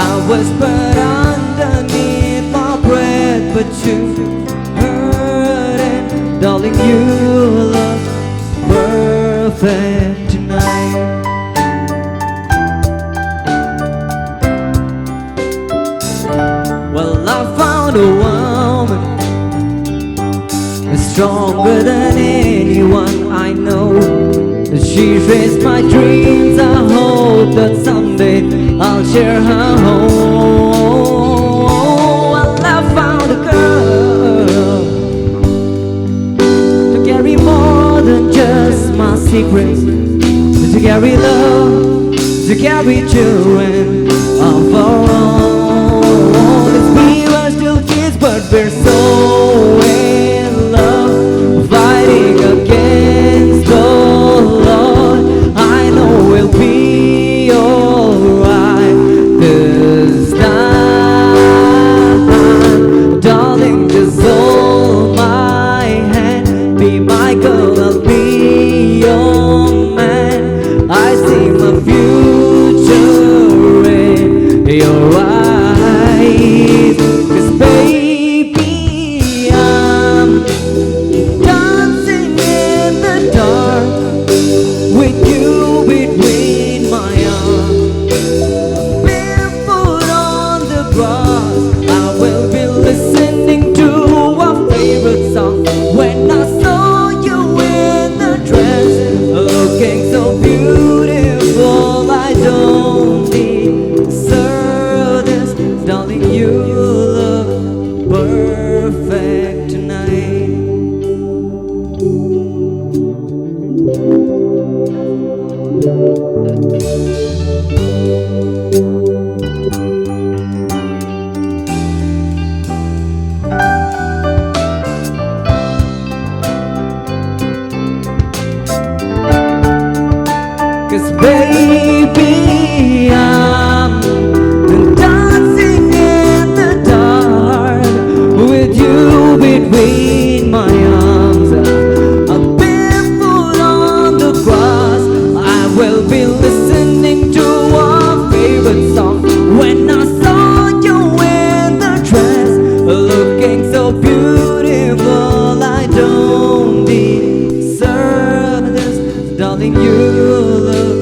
[SPEAKER 9] I whispered underneath my breath, but you heard it, darling. You look perfect tonight. Well, I found a woman stronger than anyone I know. She raised my dreams. I hope that someday I'll share her home. Well, I found a girl to carry more than just my secrets, to carry love, to carry children of our own. If we were still kids, but we're so in love, fighting against the Lord. I know we'll be alright this time. grass. I will be listening to our favorite song. When I saw you in the dress, looking so beautiful, I don't deserve this, darling. You look perfect tonight. Cause baby, I'm dancing in the dark with you between my arms. I'm barefoot on the grass. I will be listening to our favorite song. When I saw you in the dress, looking so beautiful, I don't deserve this, darling. You look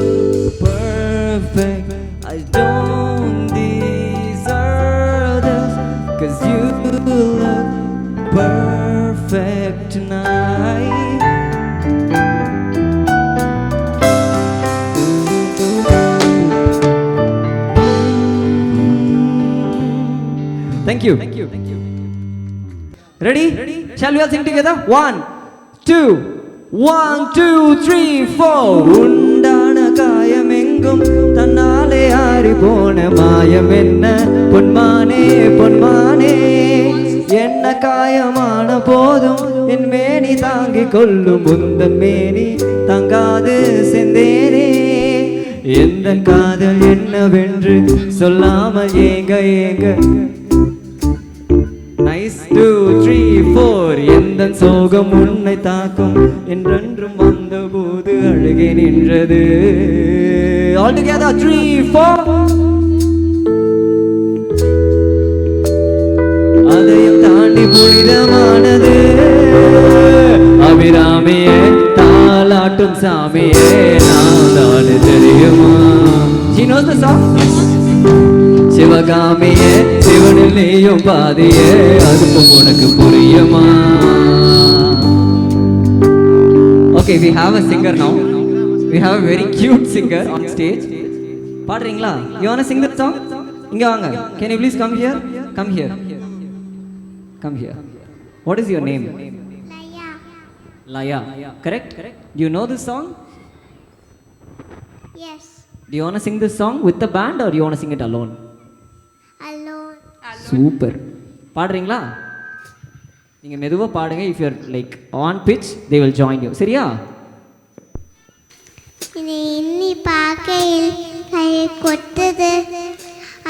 [SPEAKER 9] perfect. I don't deserve this, 'cause you look perfect tonight. Thank you. Ready? Shall we all sing together? 1, 2, 1, 2, 3, 4. உண்டான காயமெங்கும் தன்னாலே ஆறி போன மாயம் என்ன பொன்மானே பொன்மானே, என்ன காயமான போதும் என் மேனி தாங்கிக் கொள்ளும் உந்தன் மேனி தங்காது செந்தேனே. எந்த காதல் என்னவென்று சொல்லாமல் ஏங்க ஏங்க. Nice 2, 3, 4. எந்த சோகம் உன்னை தாக்கும் என்றென்றும் வந்த போது அழுகே நின்றது. All together 3, 4. அதையும் தாண்டி புனிதமானது அபிராமியே தாலாட்டும் சாமியே நான் தானே தெரியுமா. She knows the song? சிவகாமியே சிவனில் நீயும் பாதியே அதுக்கும் உனக்கு புரியுமா. Okay, we have a singer now. We have a very cute singer on stage. பாடுறீங்களா? You wanna sing that song? இங்க வாங்க. Can you please come here? Come here. Come here. What is your name? Laya. Correct? Do you know this song?
[SPEAKER 11] Yes.
[SPEAKER 9] Do you wanna sing this song with the band or do you wanna sing it alone?
[SPEAKER 11] Alone.
[SPEAKER 9] Super. பாடுறீங்களா? நீங்க மெதுவா பாடுங்க. If you're like on pitch, they will join you. சரியா?
[SPEAKER 11] இன்னி பார்க்கையில் கை கொட்டுது,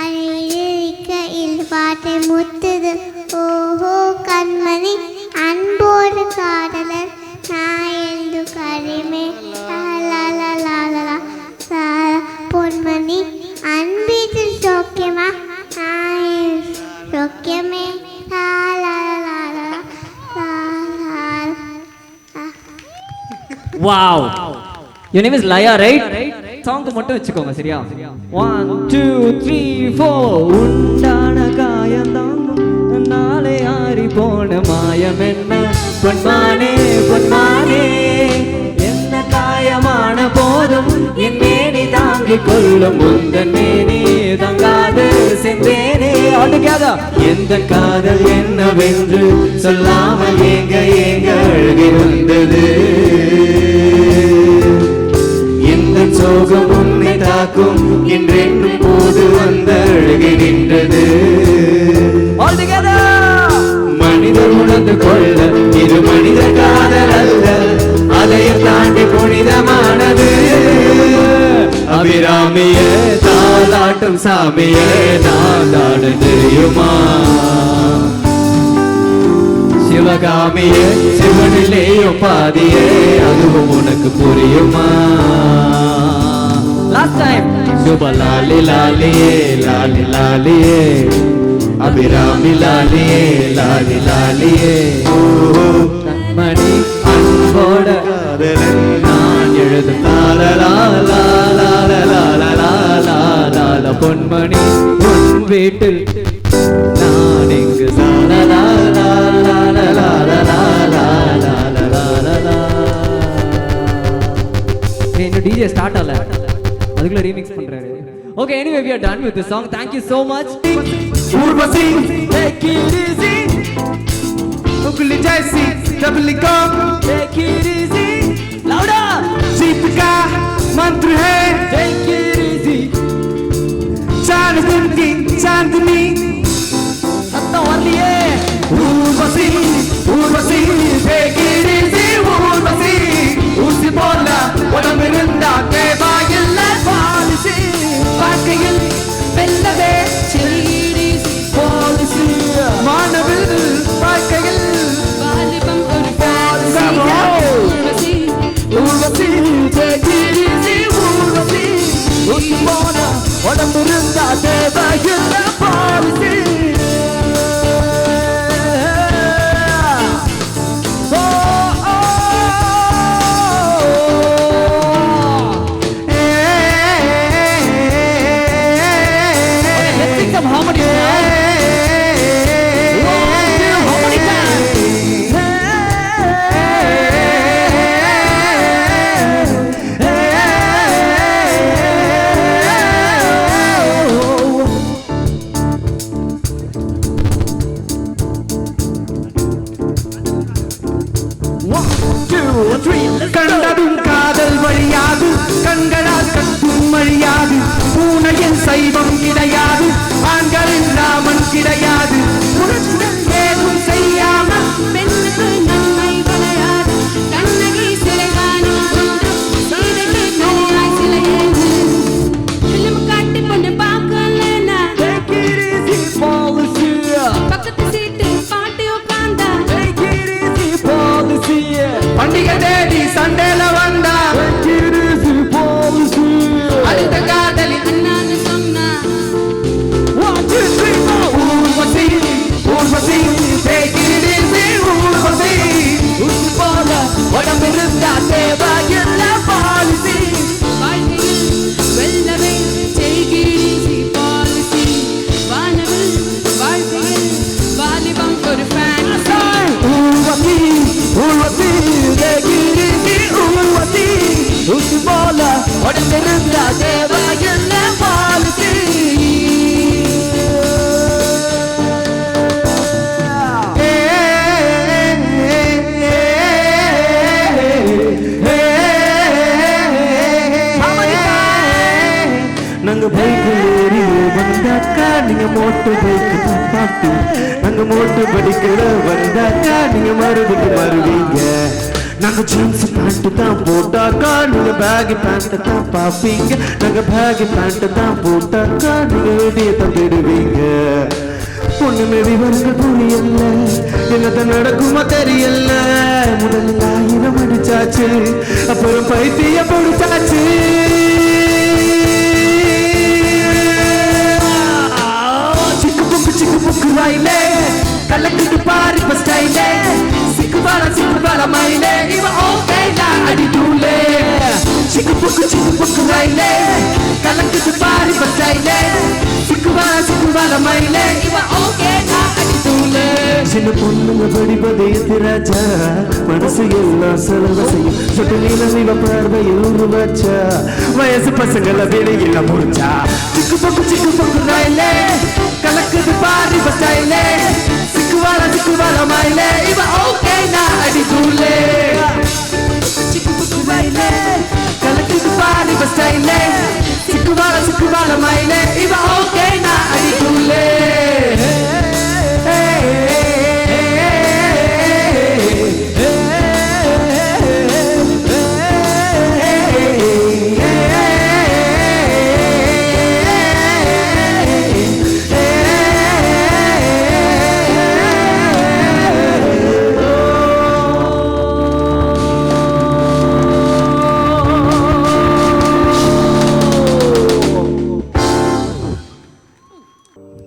[SPEAKER 11] அழிக்கையில் பாட்டை முத்துது. ஓஹோ கண்மணி அன்போடு காதலர் நான் எழுது கரிமே பொன்மணி அன்பீட்டில் சோக்கியமா சோக்கியமே.
[SPEAKER 9] Wow. Your name is Laya, right? Song மட்டும் வெச்சுக்கோங்க சரியா? 1, 2, 3, 4. உண்டான காயந்தாங்கும் நாளை ஆறி போன மாயம் என்ன பொன்மானே பொன்மானே, என்ன காயமான போதும் என் மேனி தாங்கிக் கொள்ளும் உந்தன் மேனி தங்காது செந்தேனே. All together. எந்த காதல் என்னவென்று சொல்லாமல் ஏங்க ஏங்க அழுகி வந்தது. எந்த சோகம் உன்னை தாக்கும் என்றென்றும் போது வந்த அழுகி நின்றது. All together. மனிதர் உணர்ந்து கொள்ள இது மனித காதல் அல்ல, அதையும் தாண்டி புனிதமானது. அபிராமியே தாலாட்டும் சாமியே நான் தாட தெரியுமா. சிவகாமியே சிவனிலேயும் பாதியே அதுவும் உனக்கு புரியுமா. Last time. சுப லாலி லாலியே லாலி லாலியே அபிராமி லாலியே லாலி லாலியே. கண்மணி அன்போட காதலன் நான் எழுதும் லால பொன்மணி உன் வீட்டில் நான் இங்கு லா லா லா லா லா லா லா லா லா லா லா லா லா. இன்னும் டிஜே ஸ்டார்ட் ஆகல, அதுக்குள்ள ரீமிக்ஸ் பண்றாரு. Okay, anyway, we are done with this song. Thank you so much.
[SPEAKER 10] Urvasi, take it easy. Ugly Jaisi, doubly come.
[SPEAKER 9] Take it easy. Louder.
[SPEAKER 10] जीत का मंत्र है.
[SPEAKER 9] Take it easy.
[SPEAKER 10] चार दिन की चांदनी.
[SPEAKER 9] सत्ता वाली है.
[SPEAKER 10] Urvasi, Urvasi, take it easy. Urvasi, उसी बोला உடம்பிருந்தா தேவாயில்லை பாலிசி. வாழ்க்கையில் வெல்லவே
[SPEAKER 3] ചെറിയ
[SPEAKER 10] பாலிசி. மாணவில் வாழ்க்கையில்
[SPEAKER 3] വാലിബം ഒരു
[SPEAKER 10] Urvasi, Urvasi, take it easy. Urvasi,
[SPEAKER 9] உசி போன உடம்பிருந்தா தேவையில்லை பாலிசி.
[SPEAKER 10] கண்டதும் காதல் வழியாது, கண்களால் கட்டும் வழியாது. பூனையின் சைவம் கிடையாது, ஆண்களின் ராமன் கிடையாது. புரட்சிகள் ஏதும் செய்யாமல்
[SPEAKER 3] பெண்ணுக்கு நன்மை விளையாது கண்ணகி சிலை காணும் சீதைக்கு கனியாய் சிலை ஏற்று பிலிம் காட்டி பொண்ணு பார்க்கலனா
[SPEAKER 9] Take it easy, policy.
[SPEAKER 3] பக்கத்து சீட்டு பாட்டி உட்கார்ந்தா
[SPEAKER 9] Take it easy, policy.
[SPEAKER 10] பண்டிகை தேடி சண்டேல வந்தா.
[SPEAKER 9] Take it easy, policy.
[SPEAKER 10] அடுத்த காதலி
[SPEAKER 3] அண்ணான்னு சொன்னா
[SPEAKER 9] 1, 2, 3, 4.
[SPEAKER 10] Urvashi, Urvashi, take it easy. Urvashi,
[SPEAKER 9] உசி போல உடம்பிருந்தா தேவையில்லை பாலிசி.
[SPEAKER 3] வாழ்க்கையில் வெல்லவே செய்கிறீசி பாலிசி வானவில் வாழ்க்கையில் வாலிபம் ஒரு fancy
[SPEAKER 9] Urvashi, Urvashi, take it easy, Urvashi. உசி போல உடம்பிருந்தா தேவையில்லை பாலிசி.
[SPEAKER 10] நாங்க பைக்கில் ஏறி வந்தாக்கா நீங்க மோட்டு பைக்கு பாட்டு. நாங்க மோட்டு படிக்கிற வந்தாக்கா நீங்க மறுபடிக்கு வருவீங்க. நாங்க ஜீன்ஸ் பேண்ட் தான் போட்டாக்கா நீங்க பேக் பேண்ட் தான் பாப்பீங்க. நாங்க பேக் பேண்ட் தான் போட்டாக்கா நீங்க வெளியே தந்துடுவீங்க. ஒண்ணுமே விவரங்கள் புரியல, என்னதான் நடக்குமா தெரியல. முதல்ல 1000 அடிச்சாச்சு, அப்புறம் பைத்திய பிடிச்சாச்சு. சிக்கு புக்கு வாயிலே கலக்கிட்டு பாரு இப்ப ஸ்டைலே. சிக்கு பால மயிலே இவ ஓகே நான் அடி தூளே. சிக்கு புக்கு வாயிலே கலக்கிட்டு பாரு இப்ப ஸ்டைலே. சிக்கு பால மயிலே இவ ஓகே நான் அடி தூளே. சின்ன பொண்ணுங்க படிப்பதே ராஜா, மனசு எல்லாம் செலவு செய்யும். சொட்டு நீளம் இவ பார்வையில் உருவாச்சா, வயசு பசங்கள வெளியில முடிச்சா. சிக்கு புக்கு ராயிலே கலக்குது பாரு இப்ப ஸ்டைலே. சிக்கு பால மயிலே இவ ஓகே நான் அடி தூளே. சிக்கு புக்கு வாயிலே கலக்குது பாரு இப்ப ஸ்டைலே. சிக்கு பால மயிலே இவ ஓகே நான் அடி தூளே.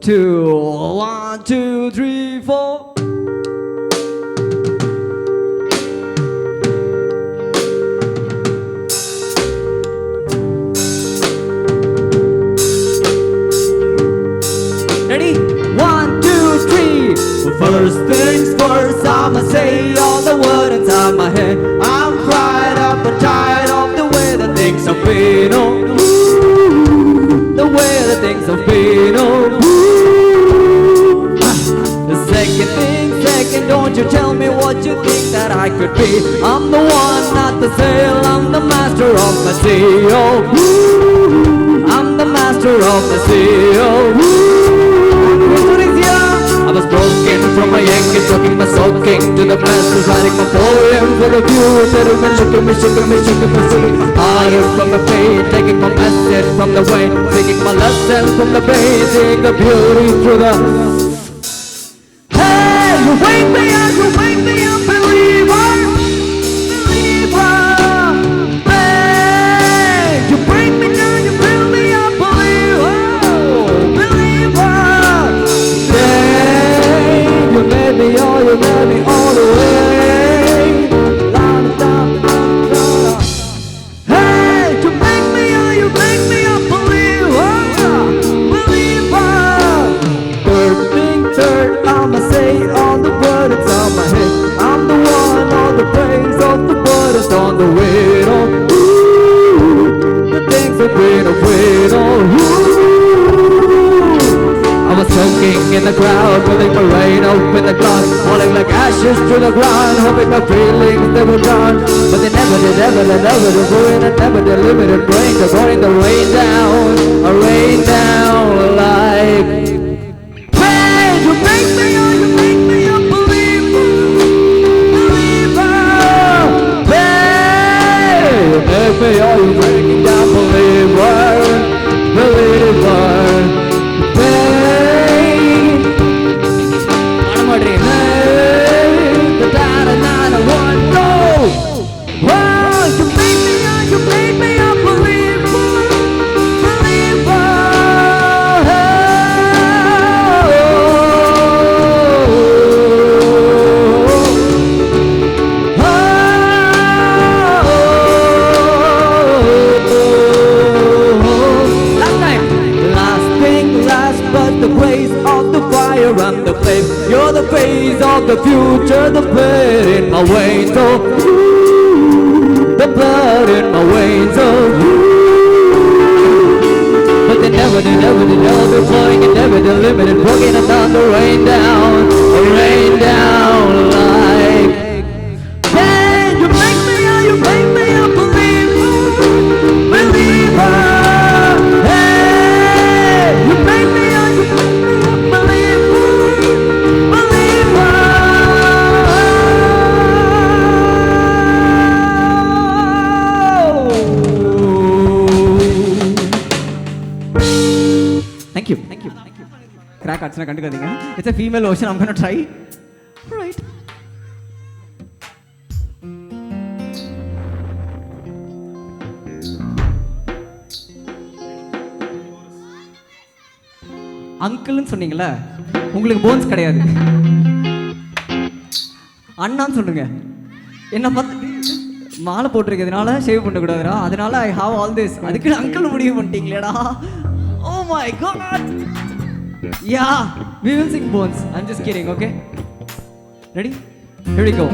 [SPEAKER 9] Two, 1, 2, 3, 4. Ready? 1, First things first, I'ma say all the words inside my head. I'm cried up and tired of the way that things have been. Oh, the way that things have been. Oh, the second thing, second, don't you tell me what you think that I could be. I'm the one, not the sail. I'm the master of my sea. Oh, I'm the master of the sea. Oh, I was broken from my young age, talking my soaking to the masters, writing my poem for the future. When shaking me, shaking me, shaking me, shaking me. Higher from the pain, taking my message from the way, taking my lesson from the pain, seeing the beauty through the. Hey, you wake me up, believer, believer. Hey, you break me down, you build me up, believer, believer. You made me all the way. La, da, da, da. Hey, you make me a believer, believer. Third thing, third, I'ma say all the words on my head. I'm the one, all the praise of the words on the way. Oh, ooh, the things that wait, oh, ooh. I was soaking in the crowd, feeling my rain up in the cloud, falling like ashes to the ground, hoping my feelings they would drown. But they never did, never did, never did, ruin and never delivered, rain, they're pouring the rain down like. Hey, you make me a believer, believer. Hey, you make me all you breaking down, believer, believer. You're the face of the future, the blood in my veins, oh, the blood in my veins, oh. But they never did, never did, never be flowing and never delimited, broken and down the rain down like. Hey, you make me a believer, believer. Hey, you make me a believer. Thank you. Crack arts na kandukaadinga. It's a female version. I'm gonna try. All right. அங்கிள்னு சொன்னீங்கல்ல, உங்களுக்கு போன்ஸ் கிடையாது. அண்ணான்னு சொல்லுங்க. என்ன பார்த்து மாலை போட்டிருக்கிறதுனால ஷேவ் பண்ணக்கூடாதுடா, அதனால ஐ ஹாவ் ஆல் திஸ். அதுக்கு அங்கிள் முடிவு பண்ணிட்டீங்களேடா. Oh my god. Yeah, we will sing Bones. I'm just kidding, okay? Ready? Here we go.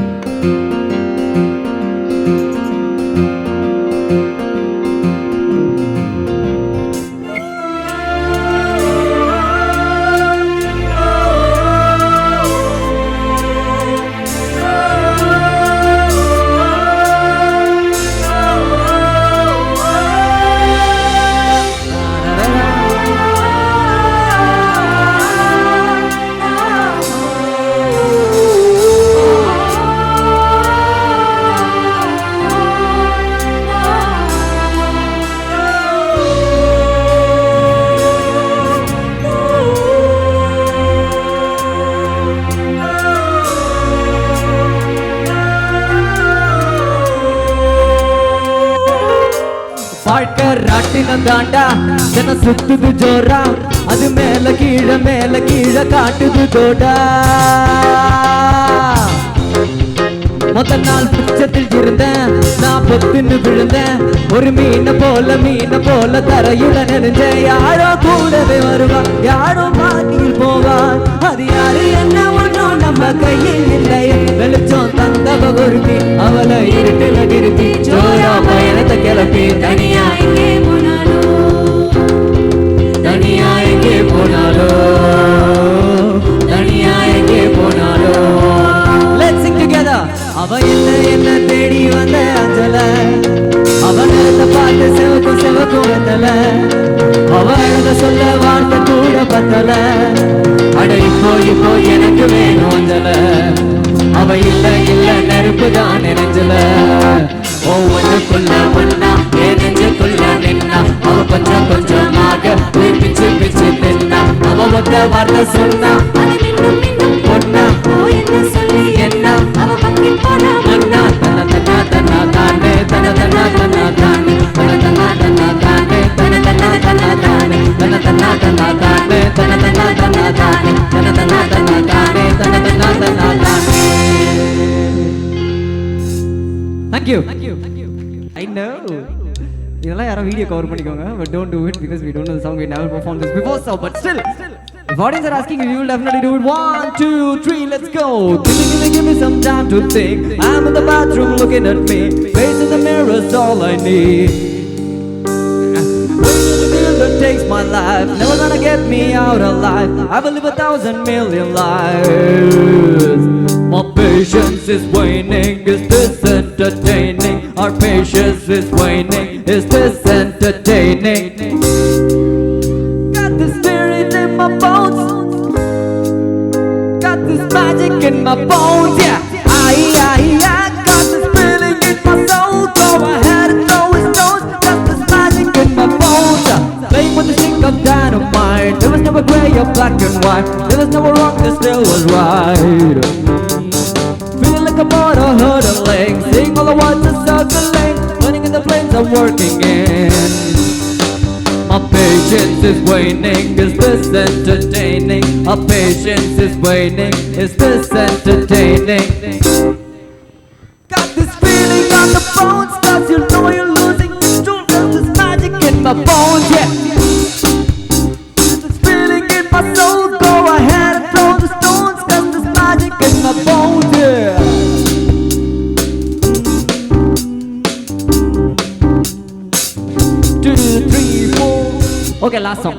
[SPEAKER 9] வாழ்க்கை ராட்டினம் தாண்டா, ஜன சுத்துது ஜோரா, அது மேல கீழ காட்டுது தோடா. முதல் நாள் பட்சத்தில் இருந்தேன் நான் பொத்துன்னு விழுந்தேன், ஒரு மீன போல தரையுட நெறிஞ்சேன். யாரோ கூடவே வருவான், யாரோ பாதியில் போவான், அது யாரு என்ன ஒன்றும் நம்ம கையில் இல்லை வெளிச்சம் தந்தவ ஒருத்தி அவளை இருட்டுல நிறுத்தி ஜோரா பயணத்தை கிளப்பி தனியா எங்கே போனாலோ தனியா எங்கே போனாலோ தனியா எங்கே போனாலோ Let's sing together. அவ என்ன தேடி வந்த அஞ்சல அவனத்தை பார்த்து செவக்கும் வெத்தல அவ அழக சொல்ல வார்த்தை கூட பத்தல அட இப்போ எனக்கு வேணும் அஞ்சல அவ இல்ல நெருப்பு தான் நெஞ்சல ஒவ்வொன்றுக்குள்ள ஒன்னா என் நெஞ்சுக்குள்ள நின்னா அவ கொஞ்சமாக பிச்சு தின்னா அவ ஒத்த வார்த்தை சொன்னா பொண்ணா என்ன சொல்லி என்ன அவ பக்கி போனா மன்னா தன்ன தானே தன தானே Thank you. I know. இதெல்லாம் யாரும் வீடியோ கவர் பண்ணிக்கோங்க but don't do it because we don't know the song. We never performed this before, so but still if audience are asking you will definitely do it. 1, 2, 3, let's go. Give me some time to think. I'm in the bathroom looking at me, face in the mirror's all I need. That takes my life, never gonna get me out alive. I will live 1,000 million lives. My patience is waning, is this entertaining? Our patience is waning, is this entertaining? Got this spirit in my bones, got this magic in my bones, yeah. I got this feeling in my soul, go ahead and throw his stones. Got this magic in my bones, playing with the stick of dynamite. There was never gray or black and white, there was never wrong, there still was right. Feeling like a motor hurdling, seeing all the words are circling, running in the planes I'm working in. My patience is waning, is this entertaining? Our patience is waning, is this entertaining? Got this feeling on the bones, cause you know you're losing control. There's this magic in my bones, yeah. This feeling in my soul, go ahead and throw the stones, cause there's magic in my bones, yeah. 2, 3, 4. Okay, last song.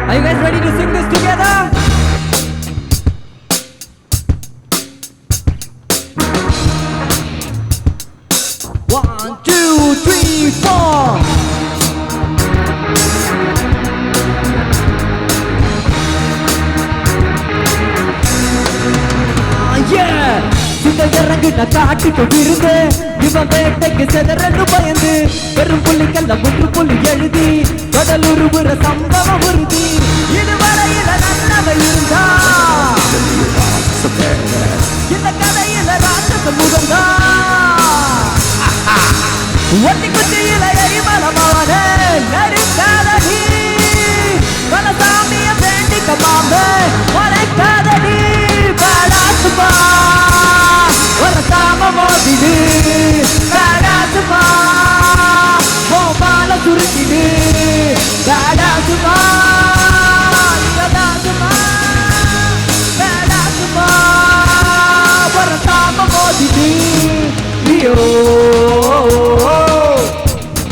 [SPEAKER 9] Are you guys ready to sing this together? One, two, three, four. Yeah. சுத்த இறங்கிட்ட காட்டுக்கு விருந்து இவன் வேட்டைக்கு செதறன்னு பயந்து பெரும் புள்ளிக்கல்ல முற்றுப்புள்ளி எழுதி கடலுருவுற சம்பவம் உறுதி இதுவரையில நல்லவ இருந்தா இந்த கதையில ராட்சச முகந்தா ஒட்டி குச்சியில எரிமலமாவனே நெருக்காதடி பலசாமிய வேண்டிக்க மாமே மறைக்காதடி பாடாசுமா ஒரு சாம மோதிடு பாடாசுமா மோபால சுருக்கிடு பாடாசுமா பாடாசுமா பாடாசுமா ஒரு சாம மோதிடு Leo.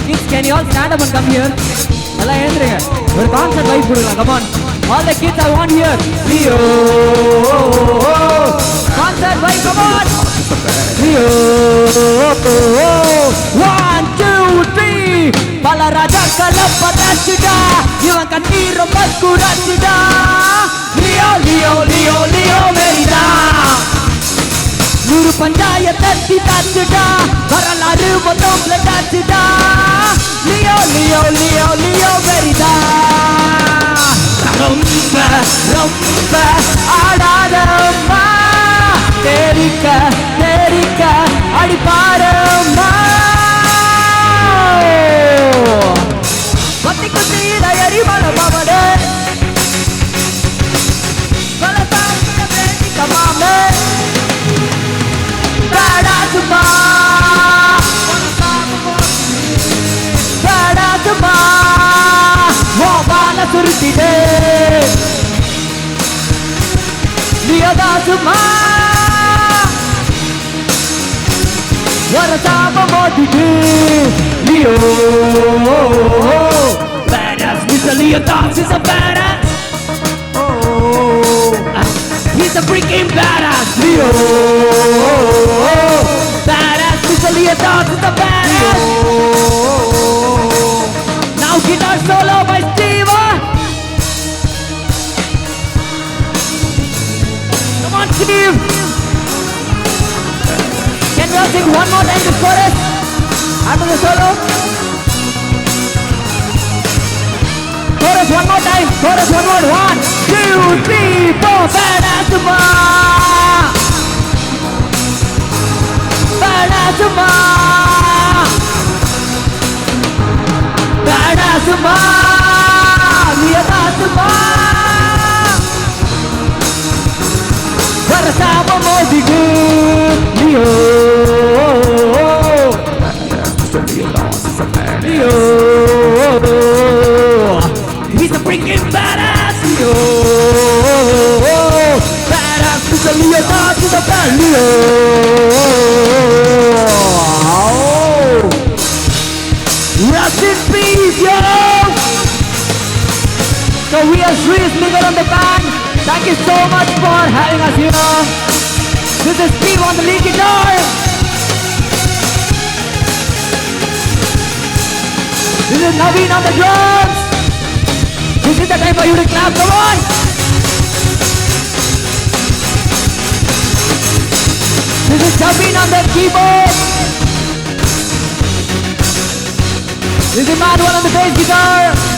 [SPEAKER 9] Kids, can you all stand up and come here? Alla endringa. Or concert vibe pudunga. Come on. All the kids I want here. Leo. Concert vibe, come on. Leo. 1, 2, 3. Pala raja kalapatachida. Ivan kanneeru maskurachida. Leo, Leo, Leo, Leo merida. நூறு பஞ்சாயத்தி தாச்சுடா வரலாறு மொத்தம் தாச்சுடா லியோ லியோ லியோ லியோ வெரிதா ரொம்ப ரொம்ப ஆடாதம்மா தெரிக்க தெரிக்க அடிப்பாரம்மா பத்தி குத்தியில எரிமல பவனே சுருட்டிட்டே நீதான் சும்மா ஒரு சாபம் மோதிட்டு Leo badass Mr. Leo Dance is a badass he's a freaking badass Leo badass Mr. Leo Dance is a badass now guitar solo by Steve come on Steve can we all sing one more time the chorus after the solo chorus one more time chorus one more 1 2 3 4 badass ma badass ma badass ma badass ma bersama modiku Leo Leo he's a freaking badass Leo badass Mr. Leo Dance is a bad Leo rest in peace yo so we are Sri Slinger on the band thank you so much for having us here this is Steve on the lead guitar this is Naveen on the drums. This is the time for you to clap, come on. This is Naveen on the keyboard. This is Manuel on the bass guitar.